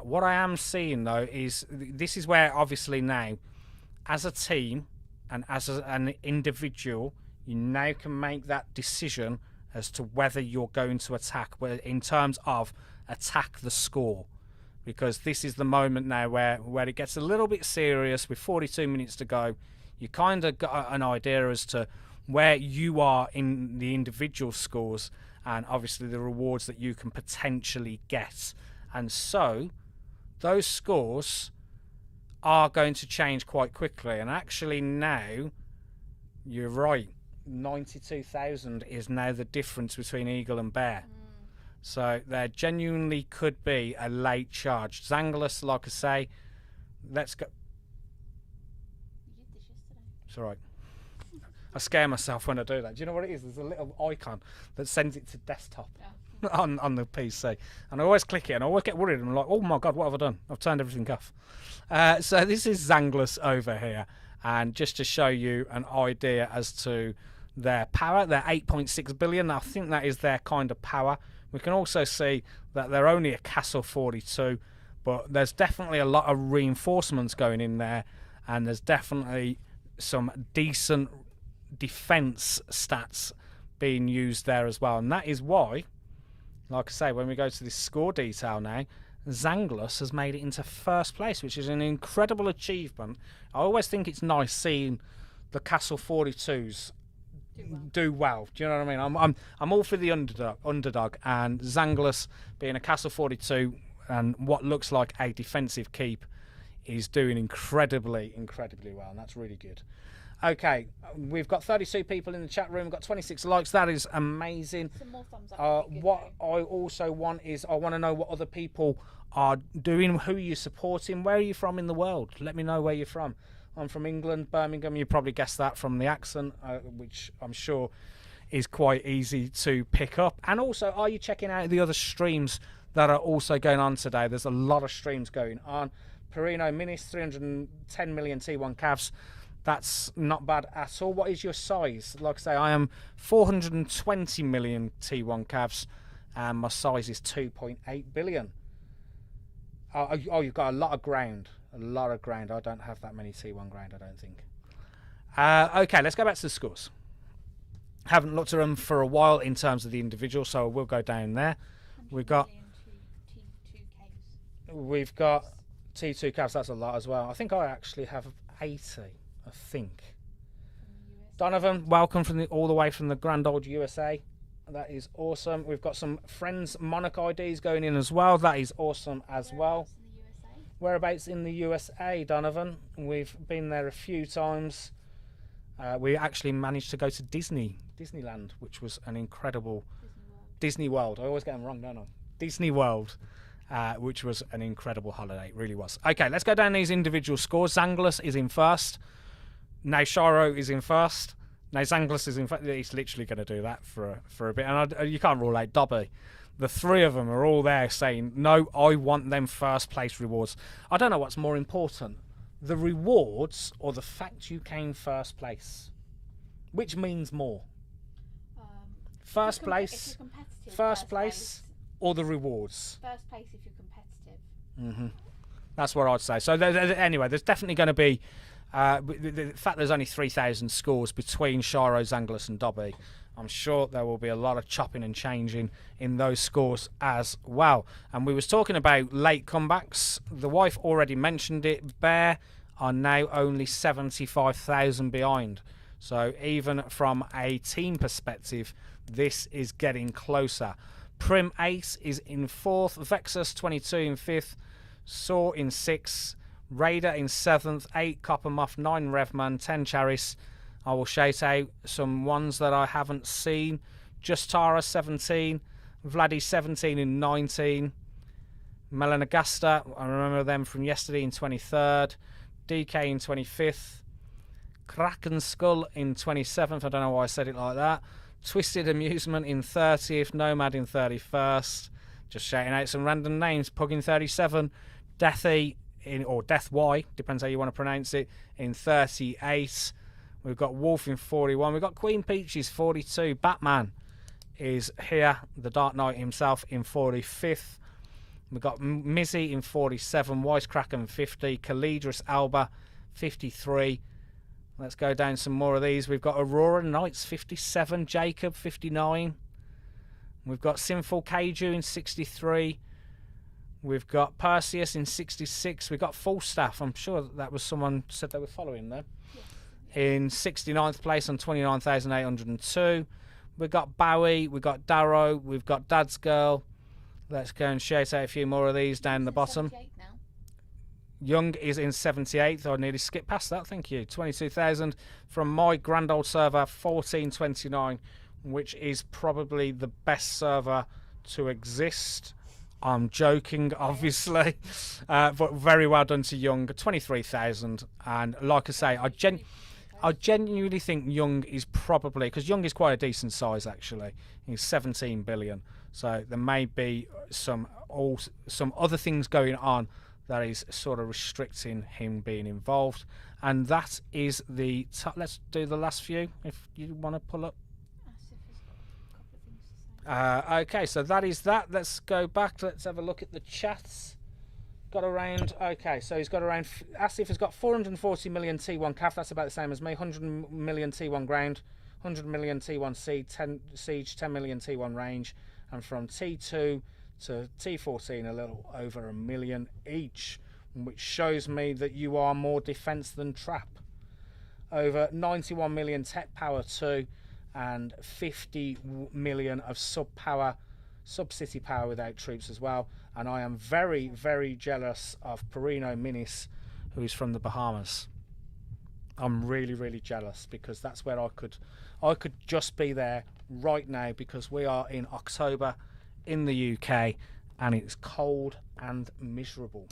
What I am seeing, though, is this is where, obviously, now, as a team and as an individual, you now can make that decision as to whether you're going to attack, in terms of attack the score. Because this is the moment now where it gets a little bit serious. With 42 minutes to go, you kind of got an idea as to where you are in the individual scores and obviously the rewards that you can potentially get. And so those scores are going to change quite quickly. And actually now, you're right, 92,000 is now the difference between Eagle and Bear. So there genuinely could be a late charge. Zangalus, like I say, let's go. You did this yesterday. It's all right. I scare myself when I do that. Do you know what it is? There's a little icon that sends it to desktop on the PC. And I always click it and I always get worried. And I'm like, oh my God, what have I done? I've turned everything off. So this is Zangalus over here. And just to show you an idea as to their power, they're 8.6 billion. I think that is their kind of power. We can also see that they're only a Castle 42, but there's definitely a lot of reinforcements going in there, and there's definitely some decent defense stats being used there as well. And that is why, like I say, when we go to this score detail now, Zangalus has made it into first place, which is an incredible achievement. I always think it's nice seeing the Castle 42s do well. Do you know what I mean? I'm all for the underdog, and Zangalus being a Castle 42 and what looks like a defensive keep is doing incredibly well, and that's really good. Okay, we've got 32 people in the chat room. We've got 26 likes. That is amazing. Some more thumbs up. What I also want is I want to know what other people are doing, who you're supporting, where are you from in the world. Let me know where you're from. I'm from England, Birmingham. You probably guessed that from the accent, which I'm sure is quite easy to pick up. And also, are you checking out the other streams that are also going on today? There's a lot of streams going on. Perino Minis, 310 million T1 calves. That's not bad at all. What is your size? Like I say, I am 420 million T1 calves, and my size is 2.8 billion. Oh, you've got a lot of ground. A lot of ground. I don't have that many T1 ground, I don't think. Okay, let's go back to the scores. Haven't looked at them for a while in terms of the individual, so we'll go down there. We've got T2 calves. That's a lot as well. I think I actually have 80. I think. Donovan, welcome from all the way from the grand old USA. That is awesome. We've got some friends Monarch IDs going in as well. That is awesome as well. Whereabouts in the USA, Donovan? We've been there a few times. We actually managed to go to Disney Disneyland, which was an incredible Disney World. Disney World. I always get them wrong, don't I? Disney World, which was an incredible holiday. It really was. Okay, let's go down these individual scores. Zanglis is in first. Now Sharo is in first. Now Zanglis is in first. He's literally going to do that for a bit. And you can't rule out Dobby. The three of them are all there saying, no, I want them first place rewards. I don't know what's more important, the rewards or the fact you came first place. Which means more? First place, first place, or the rewards? First place if you're competitive. That's what I'd say. So anyway, there's definitely going to be the fact there's only 3,000 scores between Sharo, Zanglis and Dobby. I'm sure there will be a lot of chopping and changing in those scores as well. And we was talking about late comebacks. The wife already mentioned it. Bear are now only 75,000 behind. So even from a team perspective, this is getting closer. Prim Ace is in 4th. Vexus 22 in 5th. Saw in 6th. Raider in 7th. 8 Coppermuff. 9 Revman. 10 Charis. I will shout out some ones that I haven't seen. Just Tara 17. Vladdy 17 in 19. Melanagasta, I remember them from yesterday in 23rd. DK in 25th. Kraken Skull in 27th. I don't know why I said it like that. Twisted Amusement in 30th. Nomad in 31st. Just shouting out some random names. Pug in 37. Deathy, or Death Y, depends how you want to pronounce it, in 38. We've got Wolf in 41. We've got Queen Peaches 42. Batman is here. The Dark Knight himself in 45th. We've got Mizzy in 47. Wisecracken 50. Calidris Alba 53. Let's go down some more of these. We've got Aurora Knights 57. Jacob 59. We've got Sinful Kaiju in 63. We've got Perseus in 66. We've got Falstaff. I'm sure that was someone said they were following them. In 69th place on 29,802. We've got Bowie, we've got Darrow, we've got Dad's Girl. Let's go and shout out a few more of these down the bottom. Now. Young is in 78th. I nearly skipped past that, thank you. 22,000 from my grand old server, 1429, which is probably the best server to exist. I'm joking, obviously, but very well done to Young. 23,000, and like I say, I genuinely think Young is probably, because Young is quite a decent size actually. He's 17 billion, so there may be some other things going on that is sort of restricting him being involved. And that is the let's do the last few if you want to pull up. Okay, so that is that. Let's go back. Let's have a look at the chats. Got around, okay, so he's got around, Asif has got 440 million T1 CAF, that's about the same as me, 100 million T1 ground, 100 million T1 siege, 10 million T1 range, and from T2 to T14 a little over 1 million each, which shows me that you are more defense than trap. Over 91 million tech power 2 and 50 million of sub-city power without troops as well. And I am very, very jealous of Perino Minis, who is from the Bahamas. I'm really, really jealous because that's where I could just be there right now, because we are in October in the UK and it's cold and miserable,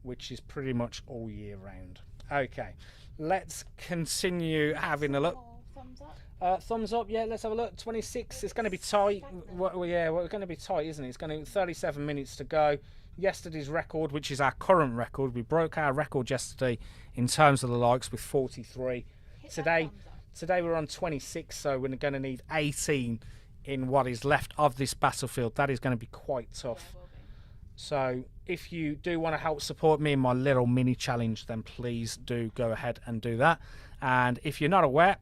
which is pretty much all year round. Okay, let's continue having a look. Thumbs up. Thumbs up, yeah, let's have a look. 26, it's going to be tight. Well, yeah, well, it's going to be tight, isn't it? It's going to 37 minutes to go. Yesterday's record, which is our current record, we broke our record yesterday in terms of the likes with 43. Today we're on 26, so we're going to need 18 in what is left of this battlefield. That is going to be quite tough. Yeah, it will be. So if you do want to help support me in my little mini challenge, then please do go ahead and do that. And if you're not aware,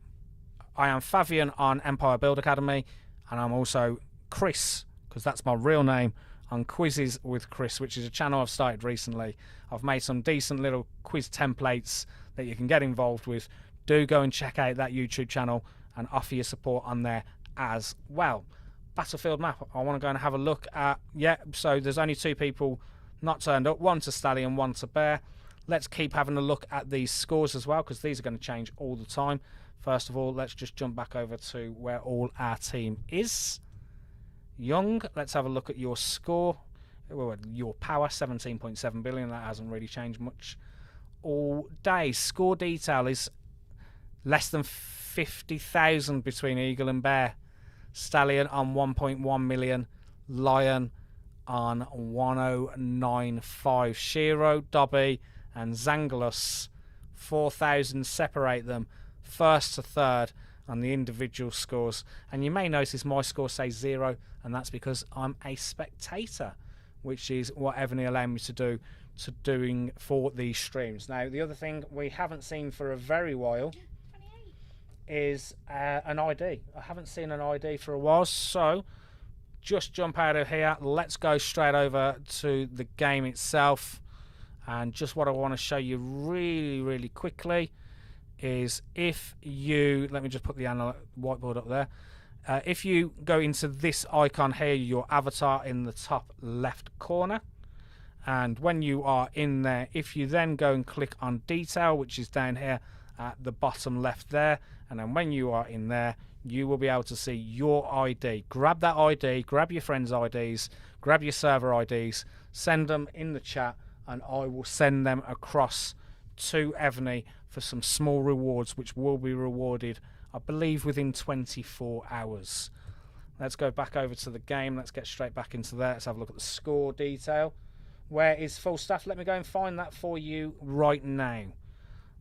I am Fabian on Empire Build Academy, and I'm also Chris, because that's my real name, on Quizzes with Chris, which is a channel I've started recently. I've made some decent little quiz templates that you can get involved with. Do go and check out that YouTube channel and offer your support on there as well. Battlefield map, I want to go and have a look at. Yeah, so there's only 2 people not turned up, one to Stallion, one to Bear. Let's keep having a look at these scores as well, because these are going to change all the time. First of all, let's just jump back over to where all our team is. Young, let's have a look at your score. Well, your power, 17.7 billion. That hasn't really changed much all day. Score detail is less than 50,000 between Eagle and Bear. Stallion on 1.1 million. Lion on 1095. Shiro, Dobby and Zanglus, 4,000 separate them. First to third on the individual scores. And you may notice my score says 0, and that's because I'm a spectator, which is what Evony allowed me to do for these streams. Now, the other thing we haven't seen for a very while is an ID. I haven't seen an ID for a while, so just jump out of here. Let's go straight over to the game itself. And just what I want to show you really quickly is if you, let me just put the whiteboard up there. If you go into this icon here, your avatar in the top left corner, and when you are in there, if you then go and click on detail, which is down here at the bottom left there, and then when you are in there, you will be able to see your ID. Grab that ID, grab your friends' IDs, grab your server IDs, send them in the chat, and I will send them across to Evony for some small rewards, which will be rewarded, I believe, within 24 hours. Let's go back over to the game. Let's get straight back into there. Let's have a look at the score detail. Where is full stuff? Let me go and find that for you right now.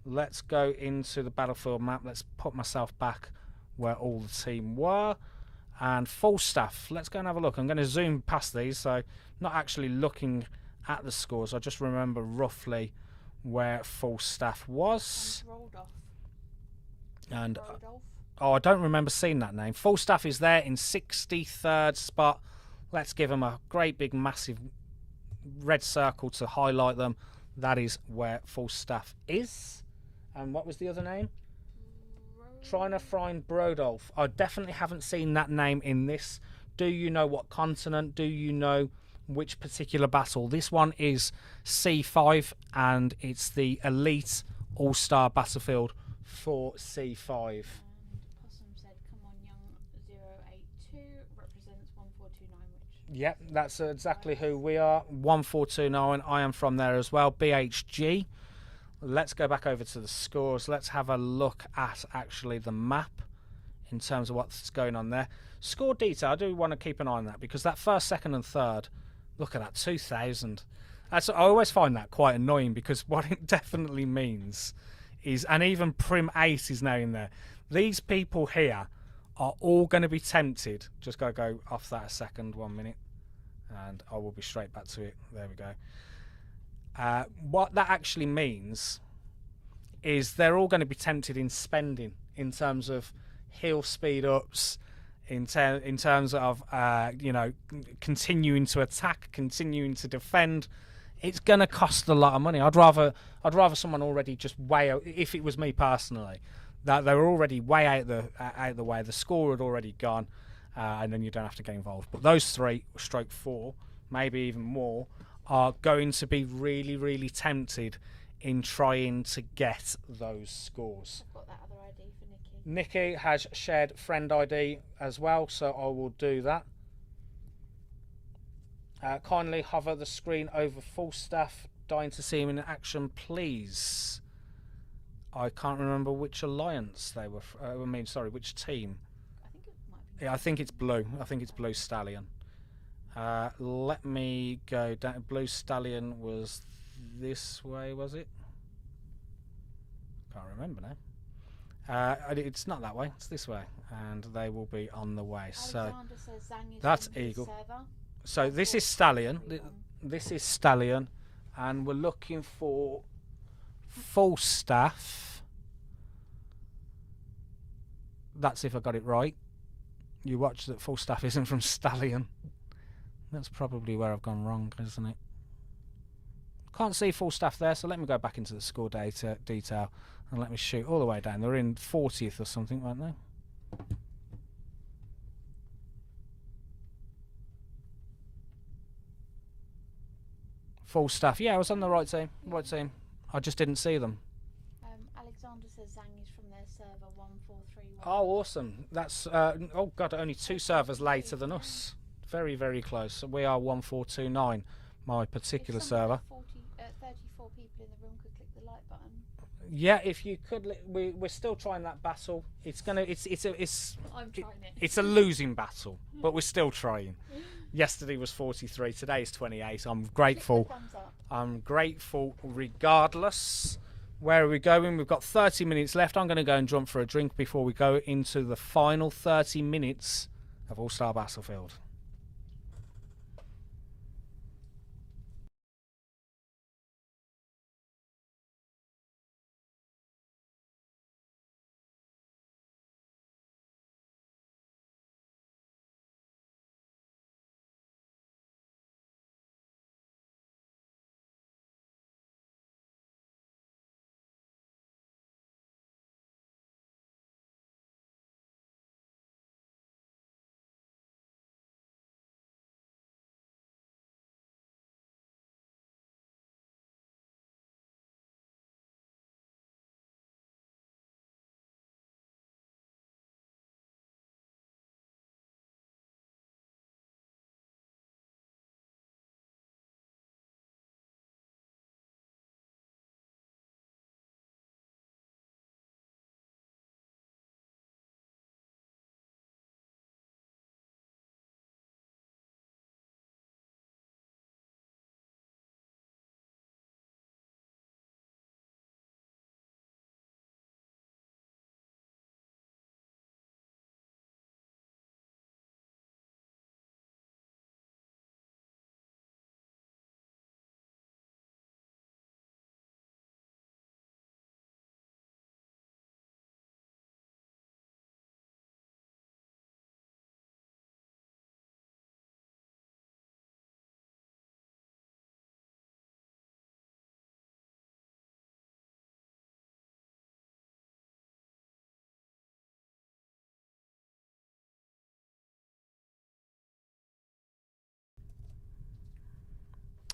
Let's go into the battlefield map. Let's put myself back where all the team were. And full stuff. Let's go and have a look. I'm going to zoom past these, so not actually looking at the scores. I just remember roughly where full staff was. And oh, I don't remember seeing that name. Full staff is there in 63rd spot. Let's give them a great big massive red circle to highlight them. That is where full staff is. And what was the other name? Trying to find Brodolf. I definitely haven't seen that name in this. Do you know what continent? Do you know which particular battle? This one is C5, and it's the elite all-star battlefield for C5. And Possum said, "Come on, young 082 represents 1429." Which yep, that's exactly who we are. 1429. I am from there as well. BHG. Let's go back over to the scores. Let's have a look at actually the map in terms of what's going on there. Score detail, I do want to keep an eye on that, because that first, second and third, look at that, 2,000. I always find that quite annoying, because what it definitely means is, and even Prim 8 is now in there, these people here are all going to be tempted. Just got to go off that a second, 1 minute, and I will be straight back to it. There we go. What that actually means is they're all going to be tempted in spending in terms of heal speed ups, in terms of you know, continuing to attack, continuing to defend. It's going to cost a lot of money. I'd rather someone already just way out. If it was me personally, that they were already way out the way, the score had already gone, and then you don't have to get involved. But those 3, stroke 4, maybe even more, are going to be really tempted in trying to get those scores. I've got that other ID for Nikki. Nikki has shared friend ID as well, so I will do that. Kindly hover the screen over full staff. Dying to see him in action, please. I can't remember which alliance they were. Which team. I think it might be. Yeah, I think it's blue. I think it's Blue Stallion. Let me go down. Blue Stallion was this way, was it? Can't remember now. It's not that way. It's this way, and they will be on the way. Alexander says Zhang is that's from his Eagle. server. So this is Stallion. This is Stallion, and we're looking for full staff. That's if I got it right. You watch that full staff isn't from Stallion. That's probably where I've gone wrong, isn't it? Can't see full staff there, so let me go back into the score detail and let me shoot all the way down. They're in 40th or something, weren't they? Full staff. Yeah, I was on the right team. Right team. I just didn't see them. Alexander Alexander says Zhang is from their server 1431. Oh, awesome. That's, oh God, only 2 servers later than us. Very, very close. We are 1429, my particular If some of server. the 34 people in the room could click the like button. Yeah, if you could, we're still trying that battle. It's I'm trying it. It's a losing battle, but we're still trying. Yesterday was 43, today is 28. I'm grateful. Thumbs up. I'm grateful regardless. Where are we going? We've got 30 minutes left. I'm going to go and jump for a drink before we go into the final 30 minutes of All-Star Battlefield.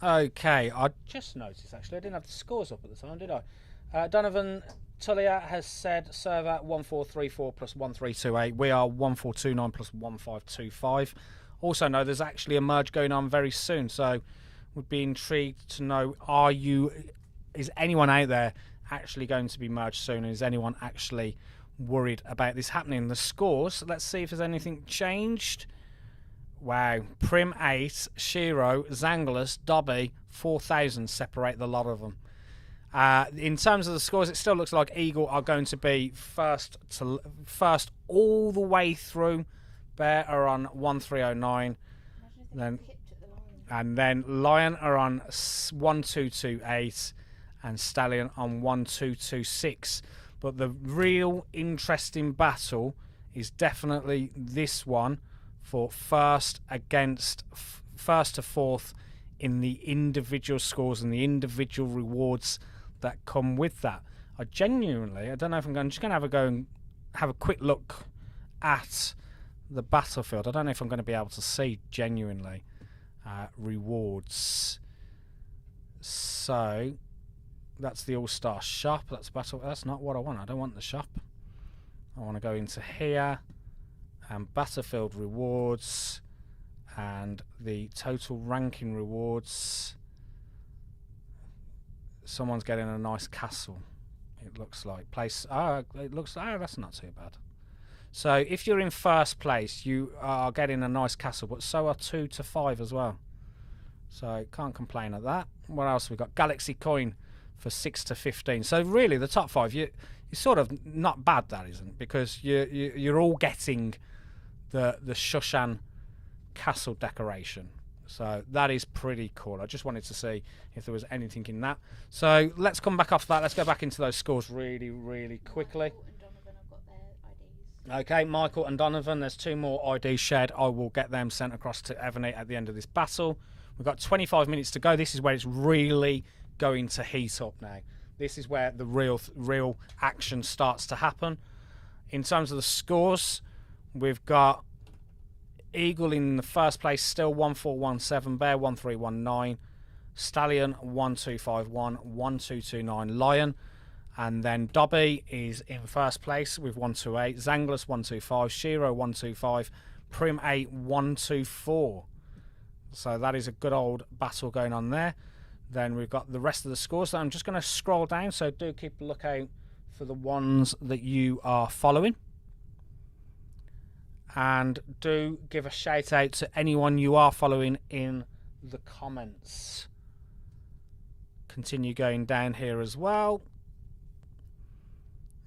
Okay, I just noticed actually I didn't have the scores up at the time, did I? Donovan Tullia has said server 1434 plus 1328. We are 1429 plus 1525. Also know there's actually a merge going on very soon, so would be intrigued to know, is anyone out there actually going to be merged soon? And is anyone actually worried about this happening? The scores, let's see if there's anything changed. Wow, Prim 8, Shiro, Zanglus, Dobby, 4,000 separate the lot of them. In terms of the scores, it still looks like Eagle are going to be first all the way through. Bear are on 1309, and then Lion are on 1228, and Stallion on 1226. But the real interesting battle is definitely this one, for first to fourth in the individual scores and the individual rewards that come with that. I don't know if I'm just going to have a go and have a quick look at the battlefield. I don't know if I'm going to be able to see genuinely rewards. So that's the All-Star shop. That's not what I want. I don't want the shop. I want to go into here and battlefield rewards and the total ranking rewards. Someone's getting a nice castle, it looks like. That's not too bad. So if you're in first place, you are getting a nice castle, but so are 2 to 5 as well. So can't complain at that. What else have we got? Galaxy coin for 6 to 15. So really the top 5, you're sort of not bad, that isn't, because you're all getting the Shushan castle decoration. So that is pretty cool. I just wanted to see if there was anything in that. So let's come back off that. Let's go back into those scores really, really quickly. Michael and Donovan have got their IDs. Okay, Michael and Donovan, there's 2 more IDs shared. I will get them sent across to Evony at the end of this battle. We've got 25 minutes to go. This is where it's really going to heat up now. This is where the real action starts to happen. In terms of the scores, we've got Eagle in the first place, still 1417, Bear 1319, Stallion 1251, 1229, Lion And then Dobby is in first place with 128, Zanglis 125, Shiro 125, Prim 8 124. So that is a good old battle going on there. Then we've got the rest of the scores. So I'm just going to scroll down, so do keep a lookout for the ones that you are following. And do give a shout out to anyone you are following in the comments. Continue going down here as well.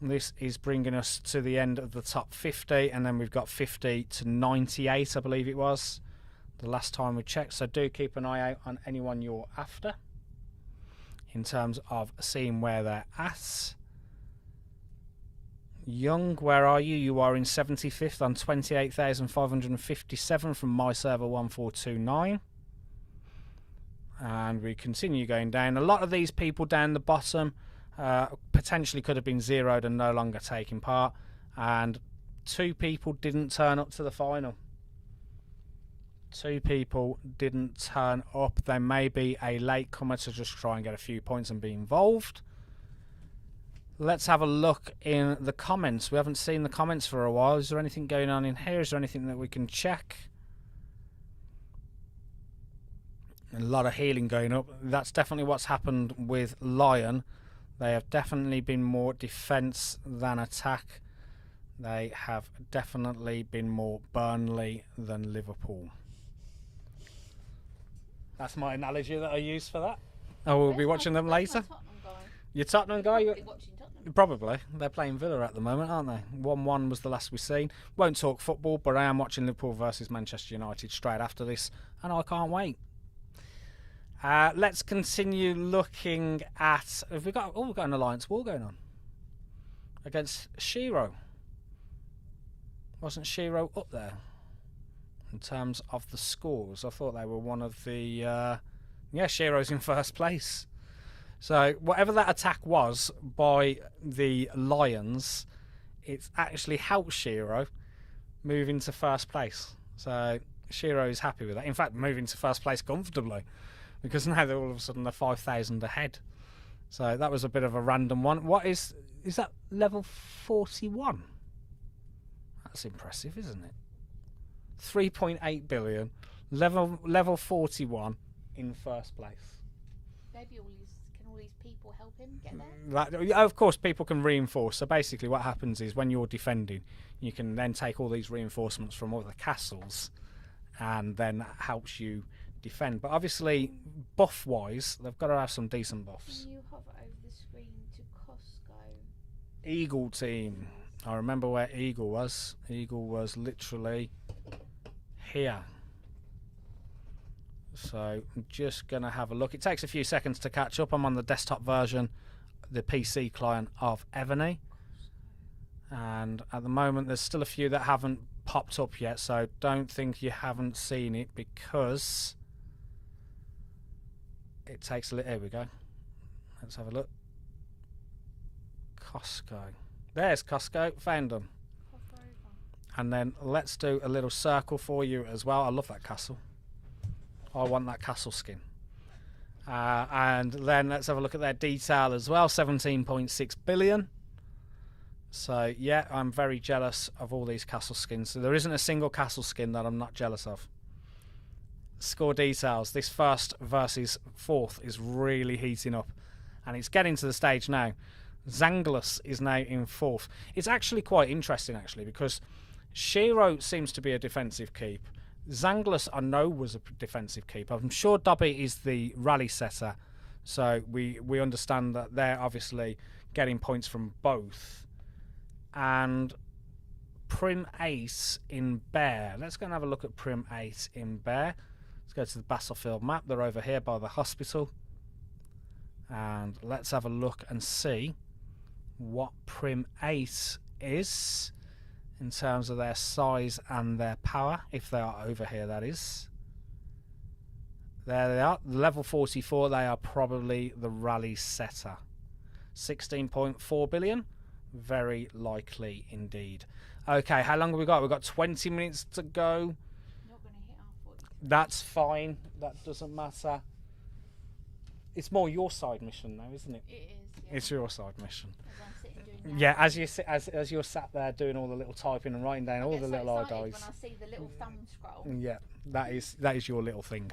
This is bringing us to the end of the top 50, and then we've got 50 to 98, I believe it was, the last time we checked. So do keep an eye out on anyone you're after in terms of seeing where they're at. Young, where are you? You are in 75th on 28,557 from my server 1429. And we continue going down. A lot of these people down the bottom potentially could have been zeroed and no longer taking part. And 2 people didn't turn up to the final. 2 people didn't turn up. They may be a latecomer to just try and get a few points and be involved. Let's have a look in the comments. We haven't seen the comments for a while. Is there anything going on in here? Is there anything that we can check? A lot of healing going up. That's definitely what's happened with Lion. They have definitely been more defense than attack. They have definitely been more Burnley than Liverpool. That's my analogy that I use for that. I will be watching them later. Your Tottenham guy? Watching Tottenham. Probably. They're playing Villa at the moment, aren't they? 1-1 was the last we've seen. Won't talk football, but I am watching Liverpool versus Manchester United straight after this, and I can't wait. Let's continue looking at... Have we got... Oh, we've got an alliance war going on. Against Shiro. Wasn't Shiro up there? In terms of the scores, I thought they were one of the... Yeah, Shiro's in first place. So whatever that attack was by the Lions, it's actually helped Shiro move into first place. So Shiro is happy with that. In fact, moving to first place comfortably, because now they're all of a sudden they're 5,000 ahead. So that was a bit of a random one. What is that level 41? That's impressive, isn't it? 3.8 billion, level 41 in first place. Maybe can all these people help him get there? Of course, people can reinforce. So basically what happens is when you're defending, you can then take all these reinforcements from all the castles, and then that helps you defend. But obviously, buff-wise, they've got to have some decent buffs. Can you hover over the screen to Costco? Eagle team. I remember where Eagle was. Eagle was literally here. So I'm just going to have a look. It takes a few seconds to catch up. I'm on the desktop version, the PC client of Evony. And at the moment, there's still a few that haven't popped up yet. So don't think you haven't seen it, because it takes a little... Here we go. Let's have a look. Costco. There's Costco. Found them. And then let's do a little circle for you as well. I love that castle. I want that castle skin. And then let's have a look at their detail as well. 17.6 billion. So yeah, I'm very jealous of all these castle skins. So there isn't a single castle skin that I'm not jealous of. Score details. This first versus fourth is really heating up, and it's getting to the stage now. Zanglis is now in fourth. It's actually quite interesting, actually, because Shiro seems to be a defensive keep. Zanglis, I know, was a defensive keep. I'm sure Dobby is the rally setter, so we understand that they're obviously getting points from both. And Prim Ace in Bear. Let's go and have a look at Prim Ace in Bear. Let's go to the battlefield map. They're over here by the hospital. And let's have a look and see what Prim Ace is in terms of their size and their power, if they are over here, that is. There they are, level 44. They are probably the rally setter. 16.4 billion, very likely indeed. Okay, how long have we got? We've got 20 minutes to go. Not going to hit our 40. That's fine, that doesn't matter. It's more your side mission now, isn't it? It is. Yeah. It's your side mission. As I'm sitting doing Yeah, as you as you're sat there doing all the little typing and writing down all the little excited IDs. when I see the little thumb scroll. Yeah, that is your little thing.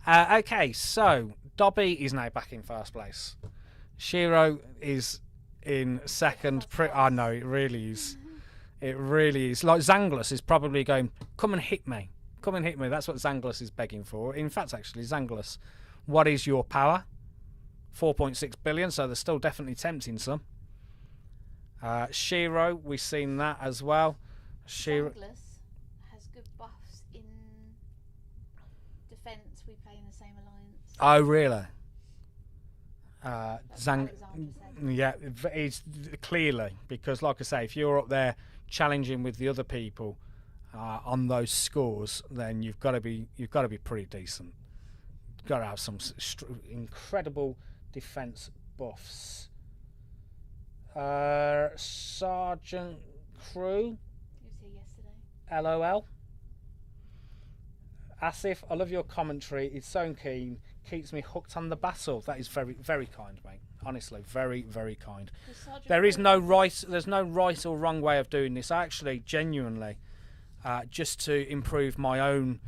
Okay, so Dobby is now back in first place. Shiro is in second. I know, it really is. It really is. Like Zanglis is probably going, come and hit me. Come and hit me. That's what Zanglis is begging for. In fact, actually, Zanglis, what is your power? 4.6 billion, so they're still definitely tempting some. Shiro, we've seen that as well. Zanglis has good buffs in defence. We play in the same alliance. Oh, really? Yeah, it's clearly, because like I say, if you're up there challenging with the other people on those scores, then you've got to be pretty decent. You've got to have some incredible defence buffs. Sergeant Crew. He was here yesterday. LOL. Asif, I love your commentary. It's so keen. Keeps me hooked on the battle. That is very, very kind, mate. Honestly, very, very kind. There's no right or wrong way of doing this. I actually, genuinely, just to improve my own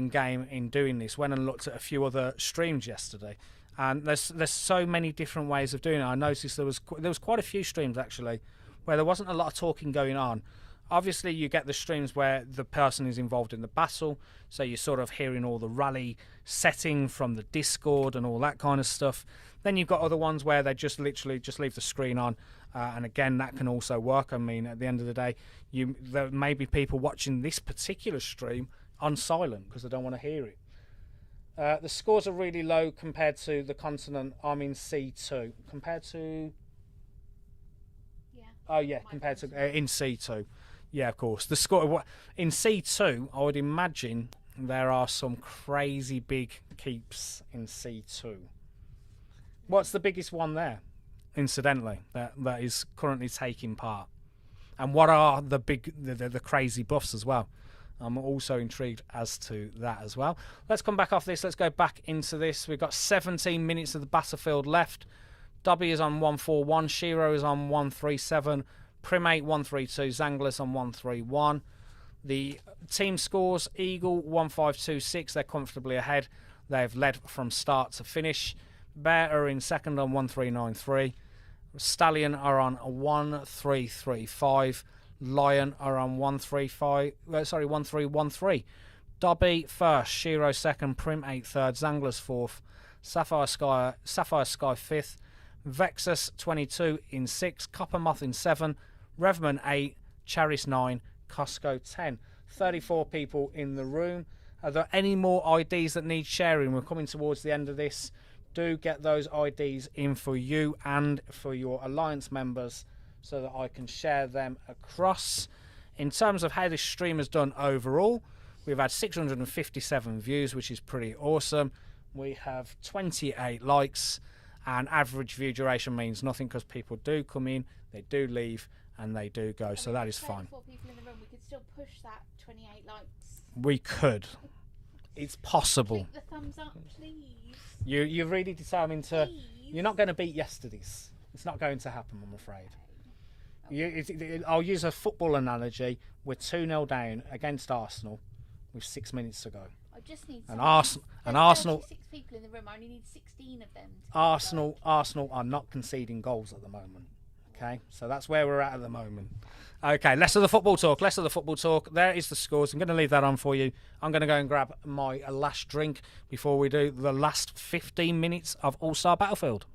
game in doing this, went and looked at a few other streams yesterday, and there's so many different ways of doing it. I noticed there was quite a few streams actually where there wasn't a lot of talking going on. Obviously, you get the streams where the person is involved in the battle, so you're sort of hearing all the rally setting from the Discord and all that kind of stuff. Then you've got other ones where they just literally just leave the screen on, and again, that can also work. I mean, at the end of the day, there may be people watching this particular stream on silent because they don't want to hear it. The scores are really low compared to the continent. I'm in C2. Compared to... Yeah. Oh, yeah, compared to... in C2. Yeah, of course. The score in C2, I would imagine there are some crazy big keeps in C2. What's the biggest one there, incidentally, that is currently taking part? And what are the crazy buffs as well? I'm also intrigued as to that as well. Let's come back off this. Let's go back into this. We've got 17 minutes of the battlefield left. Dobby is on 141. Shiro is on 137. Primate 132. Zanglis on 131. The team scores: Eagle 1526. They're comfortably ahead. They've led from start to finish. Bear are in second on 1393. Stallion are on 1335. Lion are on 1313. Dobby first, Shiro second, Primate third, Zanglis fourth, Sapphire Sky fifth, Vexus 22 in 6, Coppermoth in 7, Revman 8, Charis 9, Costco 10. 34 people in the room. Are there any more IDs that need sharing? We're coming towards the end of this. Do get those IDs in for you and for your Alliance members so that I can share them across. In terms of how this stream has done overall, we've had 657 views, which is pretty awesome. We have 28 likes, and average view duration means nothing because people do come in, they do leave, and they do go, so that is fine. 4 people in the room, we could still push that 28 likes. We could. It's possible. Click the thumbs up, please. You're really determined to... Please. You're not going to beat yesterday's. It's not going to happen, I'm afraid. I'll use a football analogy. We're 2-0 down against Arsenal with 6 minutes to go. I just need Arsenal. 36 people in the room. I only need 16 of them. Arsenal are not conceding goals at the moment. Okay, so that's where we're at the moment. Okay, less of the football talk. There is the scores. I'm going to leave that on for you. I'm going to go and grab my last drink before we do the last 15 minutes of All-Star Battlefield.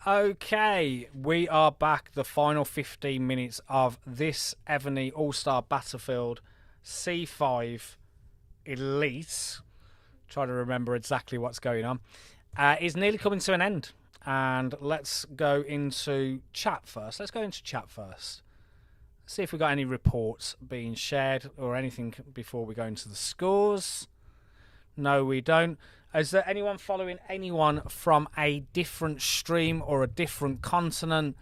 Okay, we are back. The final 15 minutes of this Evony All-Star Battlefield C5 Elite. Try to remember exactly what's going on. Is nearly coming to an end. And let's go into chat first. See if we've got any reports being shared or anything before we go into the scores. No, we don't. Is there anyone following anyone from a different stream or a different continent?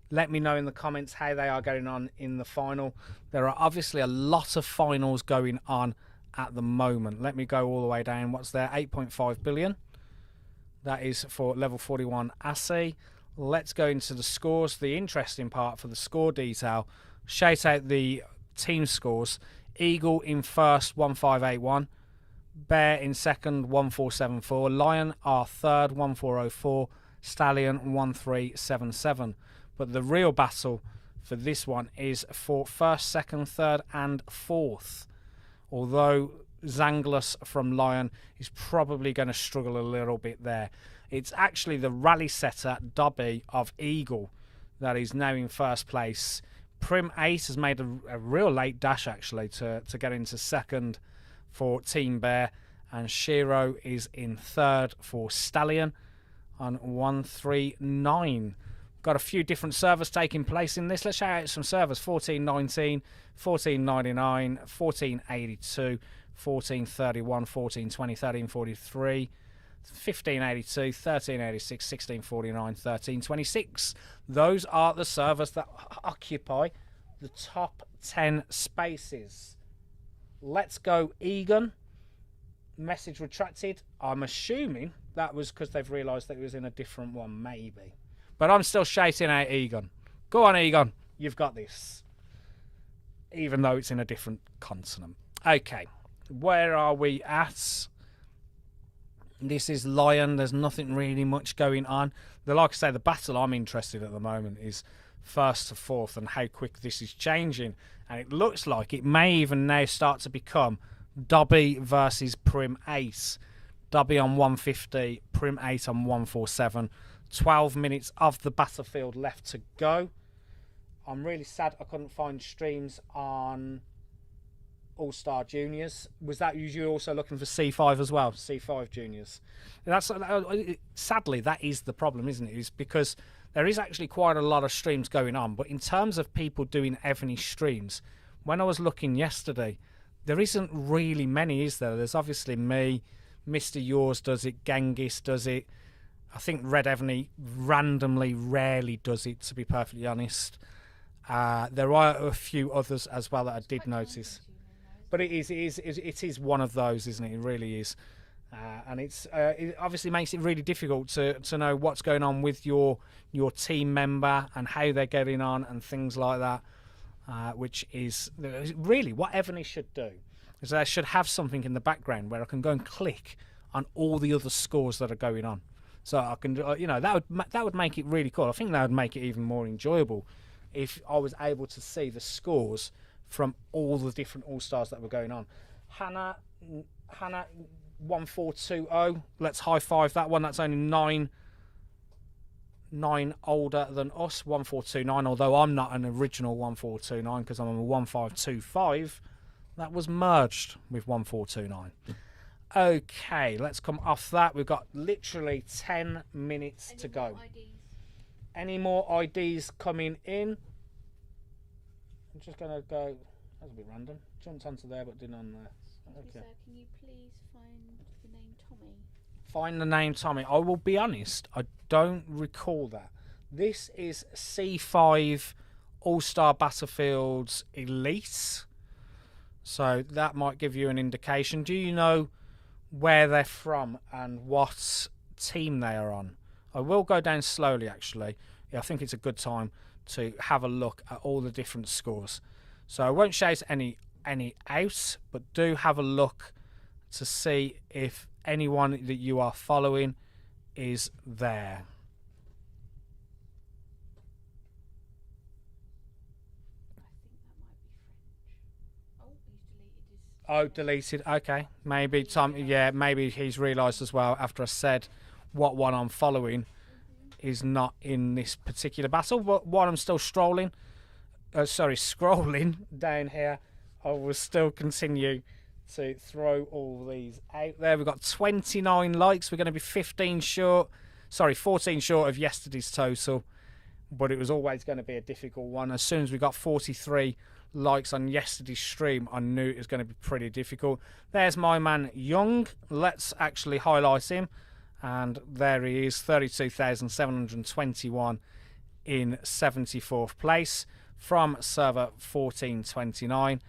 Let me know in the comments how they are going on in the final. There are obviously a lot of finals going on at the moment. Let me go all the way down. What's there? 8.5 billion. That is for level 41 assay. Let's go into the scores. The interesting part for the score detail. Shout out the team scores. Eagle in first, 1581. Bear in second, 1474. Lion are third, 1404. Stallion, 1377. But the real battle for this one is for first, second, third, and fourth. Although Zanglus from Lion is probably going to struggle a little bit there. It's actually the rally setter, Dobby of Eagle, that is now in first place. Prim Ace has made a real late dash, actually, to get into second for Team Bear, and Shiro is in third for Stallion on 139. Got a few different servers taking place in this. Let's shout out some servers. 1419, 1499, 1482, 1431, 1420, 1343, 1582, 1386, 1649, 1326. Those are the servers that occupy the top 10 spaces. Let's go Egan. Message retracted. I'm assuming that was because they've realised that it was in a different one, maybe. But I'm still shouting out Egan. Go on, Egan. You've got this. Even though it's in a different continent. Okay. Where are we at? This is Lion. There's nothing really much going on. Like I say, the battle I'm interested at the moment is first to fourth and how quick this is changing. And it looks like it may even now start to become Dobby versus Prim Ace. Dobby on 150, Prim Ace on 147. 12 minutes of the battlefield left to go. I'm really sad I couldn't find streams on All-Star Juniors. Was that you also looking for C5 as well? C5 Juniors. That's sadly, that is the problem, isn't it? Is because there is actually quite a lot of streams going on, but in terms of people doing Evony streams, when I was looking yesterday, there isn't really many, is there? There's obviously me, Mr. Yours does it, Genghis does it. I think Red Evony randomly rarely does it, to be perfectly honest. There are a few others as well that I did notice. But it is one of those, isn't it? It really is. And it obviously makes it really difficult to know what's going on with your team member and how they're getting on and things like that, which is really what Evony should do. Is they should have something in the background where I can go and click on all the other scores that are going on. So I can, that would make it really cool. I think that would make it even more enjoyable if I was able to see the scores from all the different All-Stars that were going on. Hannah 1420. Let's high five that one. That's only nine older than us. 1429. Although I'm not an original 1429 because I'm a 1525. That was merged with 1429. Okay, let's come off that. We've got literally 10 minutes to go. Any more IDs coming in? I'm just going to go. That's a bit random. Jumped onto there but didn't on there. Okay. Can you please find the name Tommy? Find the name Tommy. I will be honest, I don't recall that. This is C5 All-Star Battlefields Elite. So that might give you an indication. Do you know where they're from and what team they are on? I will go down slowly, actually. I think it's a good time to have a look at all the different scores. So I won't shout any out, but do have a look to see if anyone that you are following is there. Oh, deleted. Okay, maybe Tom. Yeah, maybe he's realised as well after I said what one I'm following. is not in this particular battle. But while I'm still scrolling down here, I will still continue to throw all these out there. We've got 29 likes. We're going to be 14 short of yesterday's total, but it was always going to be a difficult one. As soon as we got 43 likes on yesterday's stream, I knew it was going to be pretty difficult. There's my man Young. Let's actually highlight him. And there he is, 32,721 in 74th place from server 1429.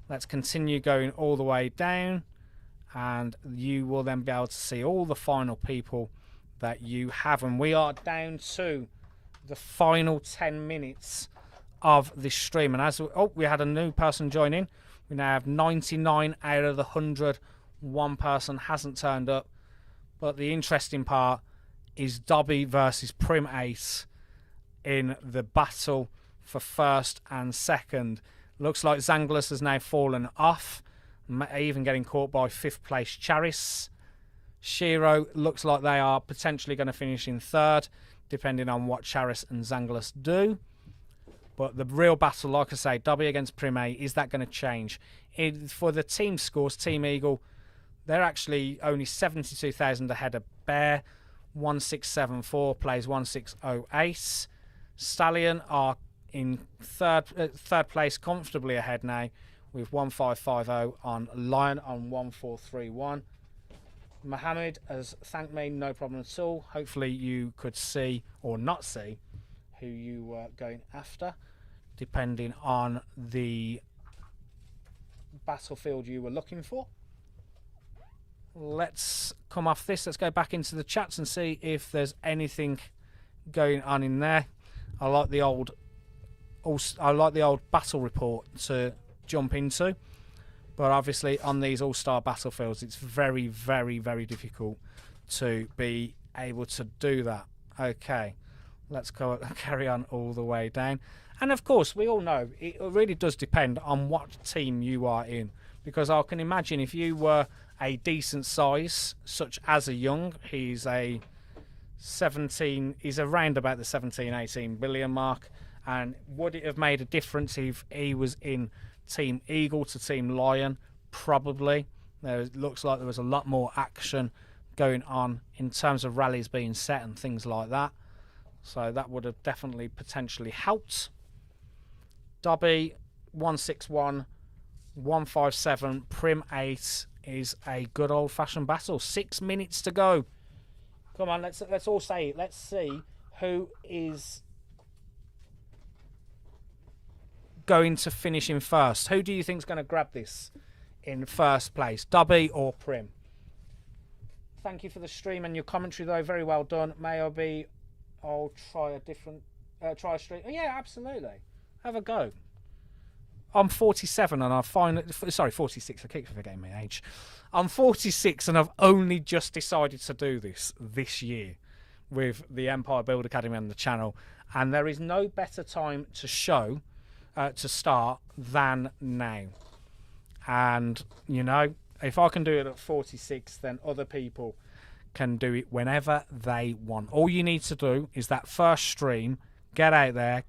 Let's continue going all the way down, and you will then be able to see all the final people that you have. And we are down to the final 10 minutes of this stream. And we had a new person join in. We now have 99 out of the 100. One person hasn't turned up. But the interesting part is Dobby versus Prim Ace in the battle for first and second. Looks like Zanglis has now fallen off, even getting caught by 5th place Charis. Shiro looks like they are potentially going to finish in 3rd, depending on what Charis and Zanglis do. But the real battle, like I say, Dobby against Prim A, is that going to change? For the team scores, Team Eagle, they're actually only 72,000 ahead of Bear. 1674 plays 1608. Stallion are in third place, comfortably ahead now, with 1550 on Lion on 1431. Mohammed has thanked me, no problem at all. Hopefully you could see or not see who you were going after, depending on the battlefield you were looking for. Let's come off this. Let's go back into the chats and see if there's anything going on in there. I like the old battle report to jump into, but obviously on these all-star battlefields, it's very, very, very difficult to be able to do that. Okay, let's go carry on all the way down. And of course, we all know it really does depend on what team you are in, because I can imagine if you were a decent size, such as a Young, he's around about the 17-18 billion mark. And would it have made a difference if he was in Team Eagle to Team Lion? Probably. It looks like there was a lot more action going on in terms of rallies being set and things like that. So that would have definitely potentially helped. Dobby 161, 157, Prim 8 is a good old-fashioned battle. 6 minutes to go. Come on, let's all say it. Let's see who is going to finish in first. Who do you think is going to grab this in first place, Dobby or Prim? Thank you for the stream and your commentary, though. Very well done. I'll try a different try a stream. Oh, yeah, absolutely. Have a go. I'm 47 and I find 46. I keep forgetting my age. I'm 46 and I've only just decided to do this year with the Empire Build Academy on the channel, and there is no better time to start than now. And you know, if I can do it at 46, then other people can do it whenever they want. All you need to do is that first stream. Get out there,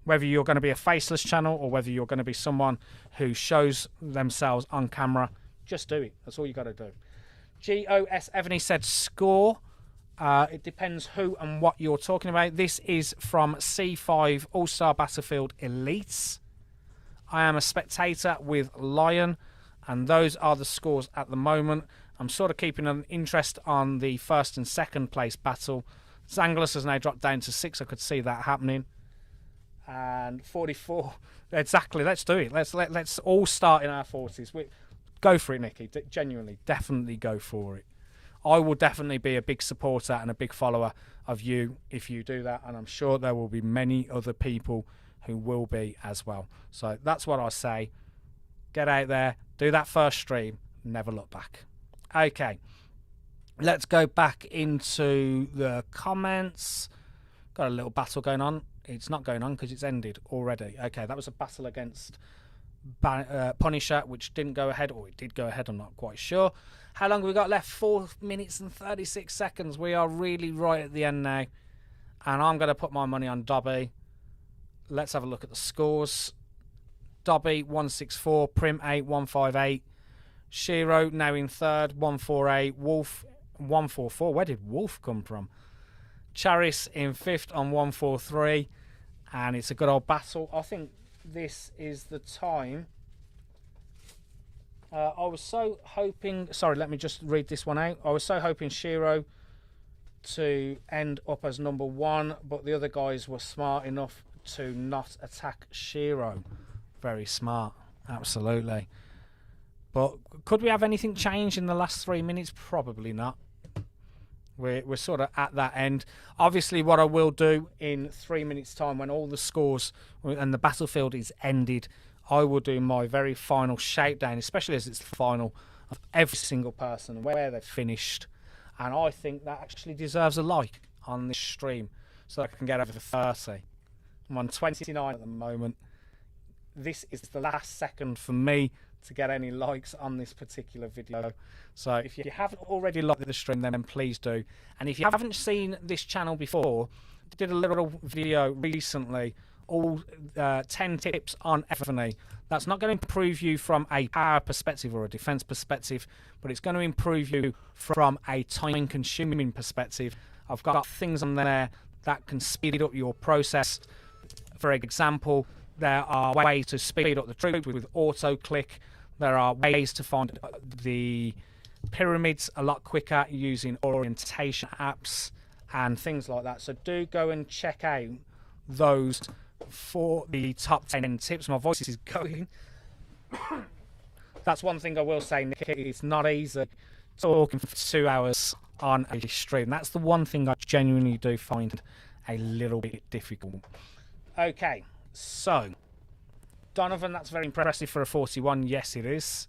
whether you're going to be a faceless channel or whether you're going to be someone who shows themselves on camera, just do it. That's all you got to do. GOS Evony said score. It depends who and what you're talking about. This is from C5 All-Star Battlefield Elites. I am a spectator with Lion, and those are the scores at the moment. I'm sort of keeping an interest on the first and second place battle. Zanglis has now dropped down to 6. I could see that happening. And 44. Exactly. Let's do it. Let's all start in our 40s. Go for it, Nicky. Genuinely, definitely go for it. I will definitely be a big supporter and a big follower of you if you do that. And I'm sure there will be many other people who will be as well. So that's what I say. Get out there. Do that first stream. Never look back. Okay. Let's go back into the comments. Got a little battle going on. It's not going on because it's ended already. Okay, that was a battle against Punisher, which didn't go ahead, or it did go ahead, I'm not quite sure. How long have we got left? 4 minutes and 36 seconds. We are really right at the end now. and I'm going to put my money on Dobby. Let's have a look at the scores. Dobby 164, Prim 8 158, Shiro now in third 148, Wolf 144. Where did Wolf come from? Charis in fifth on 143, and it's a good old battle. I think this is the time. I was so hoping. Sorry, let me just read this one out. I was so hoping Shiro to end up as number one, but the other guys were smart enough to not attack Shiro. Very smart, absolutely. But could we have anything change in the last 3 minutes? Probably not. We're sort of at that end. Obviously, what I will do in 3 minutes' time, when all the scores and the battlefield is ended, I will do my very final shakedown, especially as it's the final, of every single person and where they've finished. And I think that actually deserves a like on this stream, so I can get over 30. I'm on 29 at the moment. This is the last second for me to get any likes on this particular video. So if you haven't already liked the stream, then please do. And if you haven't seen this channel before, I did a little video recently, all 10 tips on Evony. That's not going to improve you from a power perspective or a defense perspective, but it's going to improve you from a time consuming perspective. I've got things on there that can speed up your process. For example, there are ways to speed up the troops with auto click. There are ways to find the pyramids a lot quicker using orientation apps and things like that. So do go and check out those for the top 10 tips. My voice is going. That's one thing I will say, Nick. It's not easy talking for 2 hours on a stream. That's the one thing I genuinely do find a little bit difficult. Okay, so Donovan, that's very impressive for a 41. Yes, it is.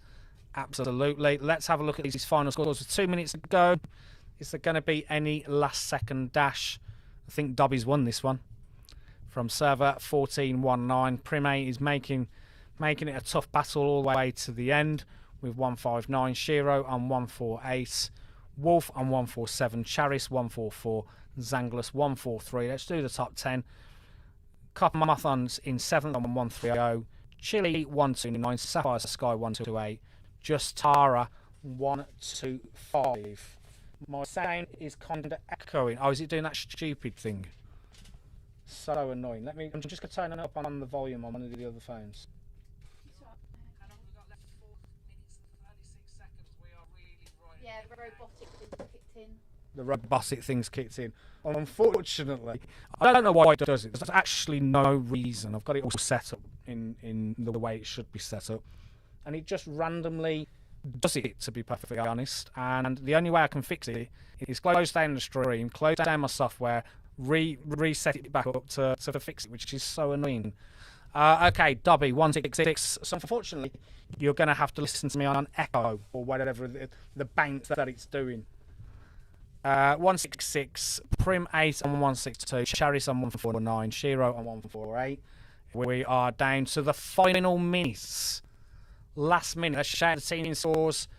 Absolutely. Let's have a look at these final scores with 2 minutes to go. Is there going to be any last second dash? I think Dobby's won this one. From server 1419. Prime is making it a tough battle all the way to the end with 159. Shiro on 148. Wolf on 147. Charis 144. Zanglus 143. Let's do the top 10. Copper Mothons in 7th on 130. Chili 129. Sapphire Sky 128. Just Tara 125. My sound is kind of echoing. Oh, is it doing that stupid thing? So annoying. I'm just going to turn it up on the volume on one of the other phones. Yeah, the robotic thing kicked in. The robotic thing's kicked in. Unfortunately, I don't know why it does it. There's actually no reason. I've got it all set up in the way it should be set up. And it just randomly does it, to be perfectly honest. And the only way I can fix it is close down the stream, close down my software, reset it back up to fix it, which is so annoying. Okay, Dobby 166. So unfortunately, you're going to have to listen to me on echo or whatever the bounce that it's doing. 166, Prim 8 on 162, Charis on 149, Shiro on 148. We are down to the final minutes. Last minute. Let's shout the team scores.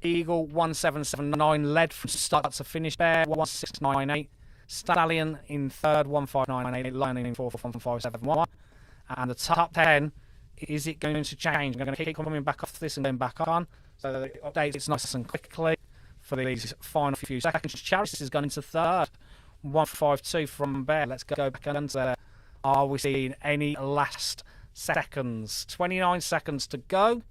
Eagle 1779, led from start to finish. Bear 1698. Stallion in third 1598. Lion in fourth 1571. And the top 10, is it going to change? I'm going to keep coming back off this and going back on. So that it updates it's nice and quickly for these final few seconds. Charis has gone into third. 152 from Bear. Let's go back and there. Are we seeing any last seconds? 29 seconds to go.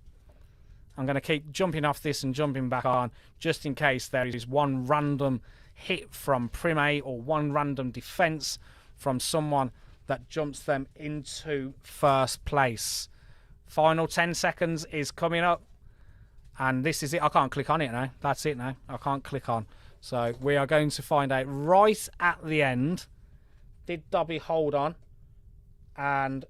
I'm going to keep jumping off this and jumping back on just in case there is one random hit from Prime or one random defense from someone that jumps them into first place. Final 10 seconds is coming up. And this is it. I can't click on it now. That's it now. I can't click on. So we are going to find out right at the end. Did Dobby hold on and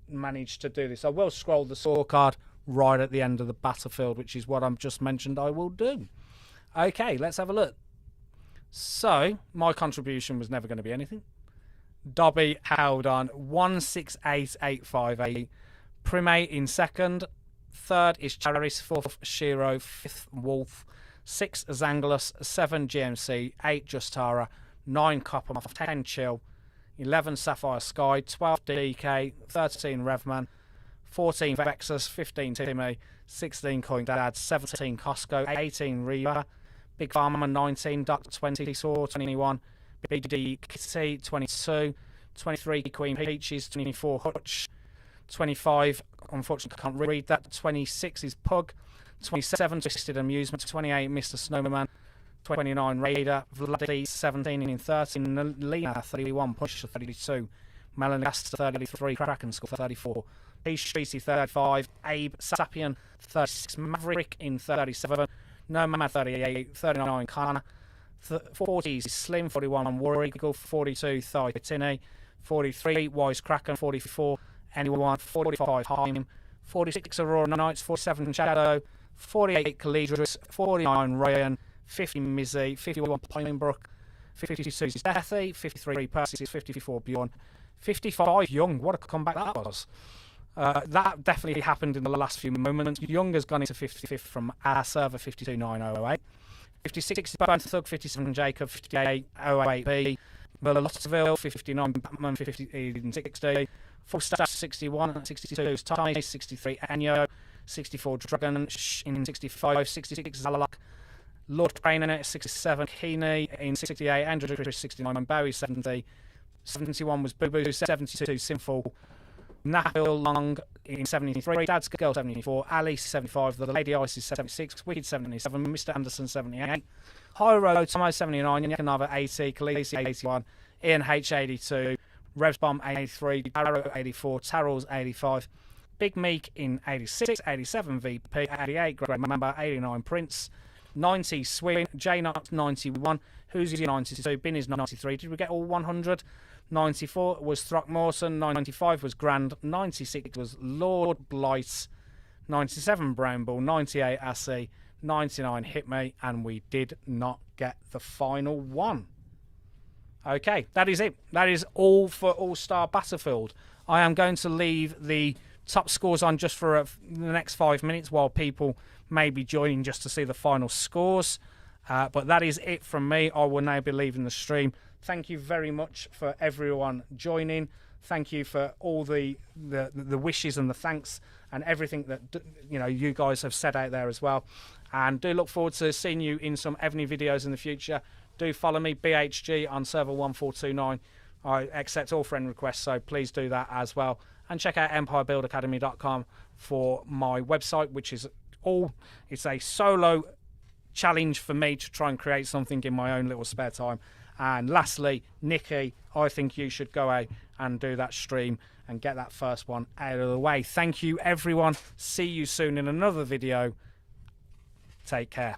manage to do this? I will scroll the scorecard right at the end of the battlefield, which is what I've just mentioned I will do. Okay, let's have a look. So my contribution was never going to be anything. Dobby held on 168858. Prime in second. Third is Charis. Fourth, Shiro. Fifth, Wolf. 6, Zanglus. 7, GMC. 8, Justara. 9 Copper Moth, 10 Chill, 11 Sapphire Sky, 12 DK, 13 Revman, 14 Vexus, 15 Timmy, 16 Coin Dad, 17 Costco, 18 Reba, Big Farmer 19, Duck 20, Saw 21, Big D Kitty 22, 23 Queen Peaches, 24 Hutch, 25, unfortunately I can't read that, 26 is Pug, 27 Twisted Amusement, 28 Mr. Snowman, 29 Raider, Vladdy 17 in 13, Lena 31, Push 32, Melanaster 33, Kraken Skull 34, Peace Streety 35, Abe Sapien 36, Maverick in 37, Nomad 38, 39 Connor, 40 Slim 41, War Eagle 42, Titini 43, Wise Kraken 44, Anyone 45, Haim 46, Aurora Knights 47, Shadow 48, Calidris 49, Ryan 50, Mizzy 51, Pinebrook 52 is Deathy 53, Percy 54, Bjorn 55, Young. What a comeback that was. That definitely happened in the last few moments. Young has gone into 55th from our server 52908. 56 is Bone Thug, 57 Jacob, 58 08B, Lotterville 59, Batman 50 60, Full Staff 61, 62 is Tommy, 63 Enyo, 64 Dragon in 65, 66 Zalalak, Lord Crane in it 67, Keeney in 68, Andrew Chris 69, Bowie 70, 71 was Boo Boo, 72 Sinful, Nabil Long in 73, Dad's Girl 74, Ali 75, The Lady Ice is 76, Wicked 77, Mr. Anderson 78, Hyro Tomo 79, Yakanava 80, Khaleesi 81, Ian H 82, Revsbomb 83, Arrow 84, Tarrels 85, Big Meek in 86, 87 VP, 88 Greg Member, 89 Prince, 90 Swing, J Not 91, Who's 92, Bin is 93. Did we get all 100? 94 was Throckmorton, 95 was Grand, 96 was Lord Blight, 97 Brown Bull, 98 Assy, 99 Hit Me, and we did not get the final one. Okay, that is it. That is all for All-Star Battlefield. I am going to leave the top scores on just for the next 5 minutes while people may be joining just to see the final scores. But that is it from me. I will now be leaving the stream. Thank you very much for everyone joining. Thank you for all the wishes and the thanks and everything that you guys have said out there as well. And do look forward to seeing you in some Evony videos in the future. Do follow me, BHG, on server 1429. I accept all friend requests, so please do that as well. And check out empirebuildacademy.com for my website, which is it's a solo challenge for me to try and create something in my own little spare time. And lastly, Nikki, I think you should go out and do that stream and get that first one out of the way. Thank you, everyone. See you soon in another video. Take care.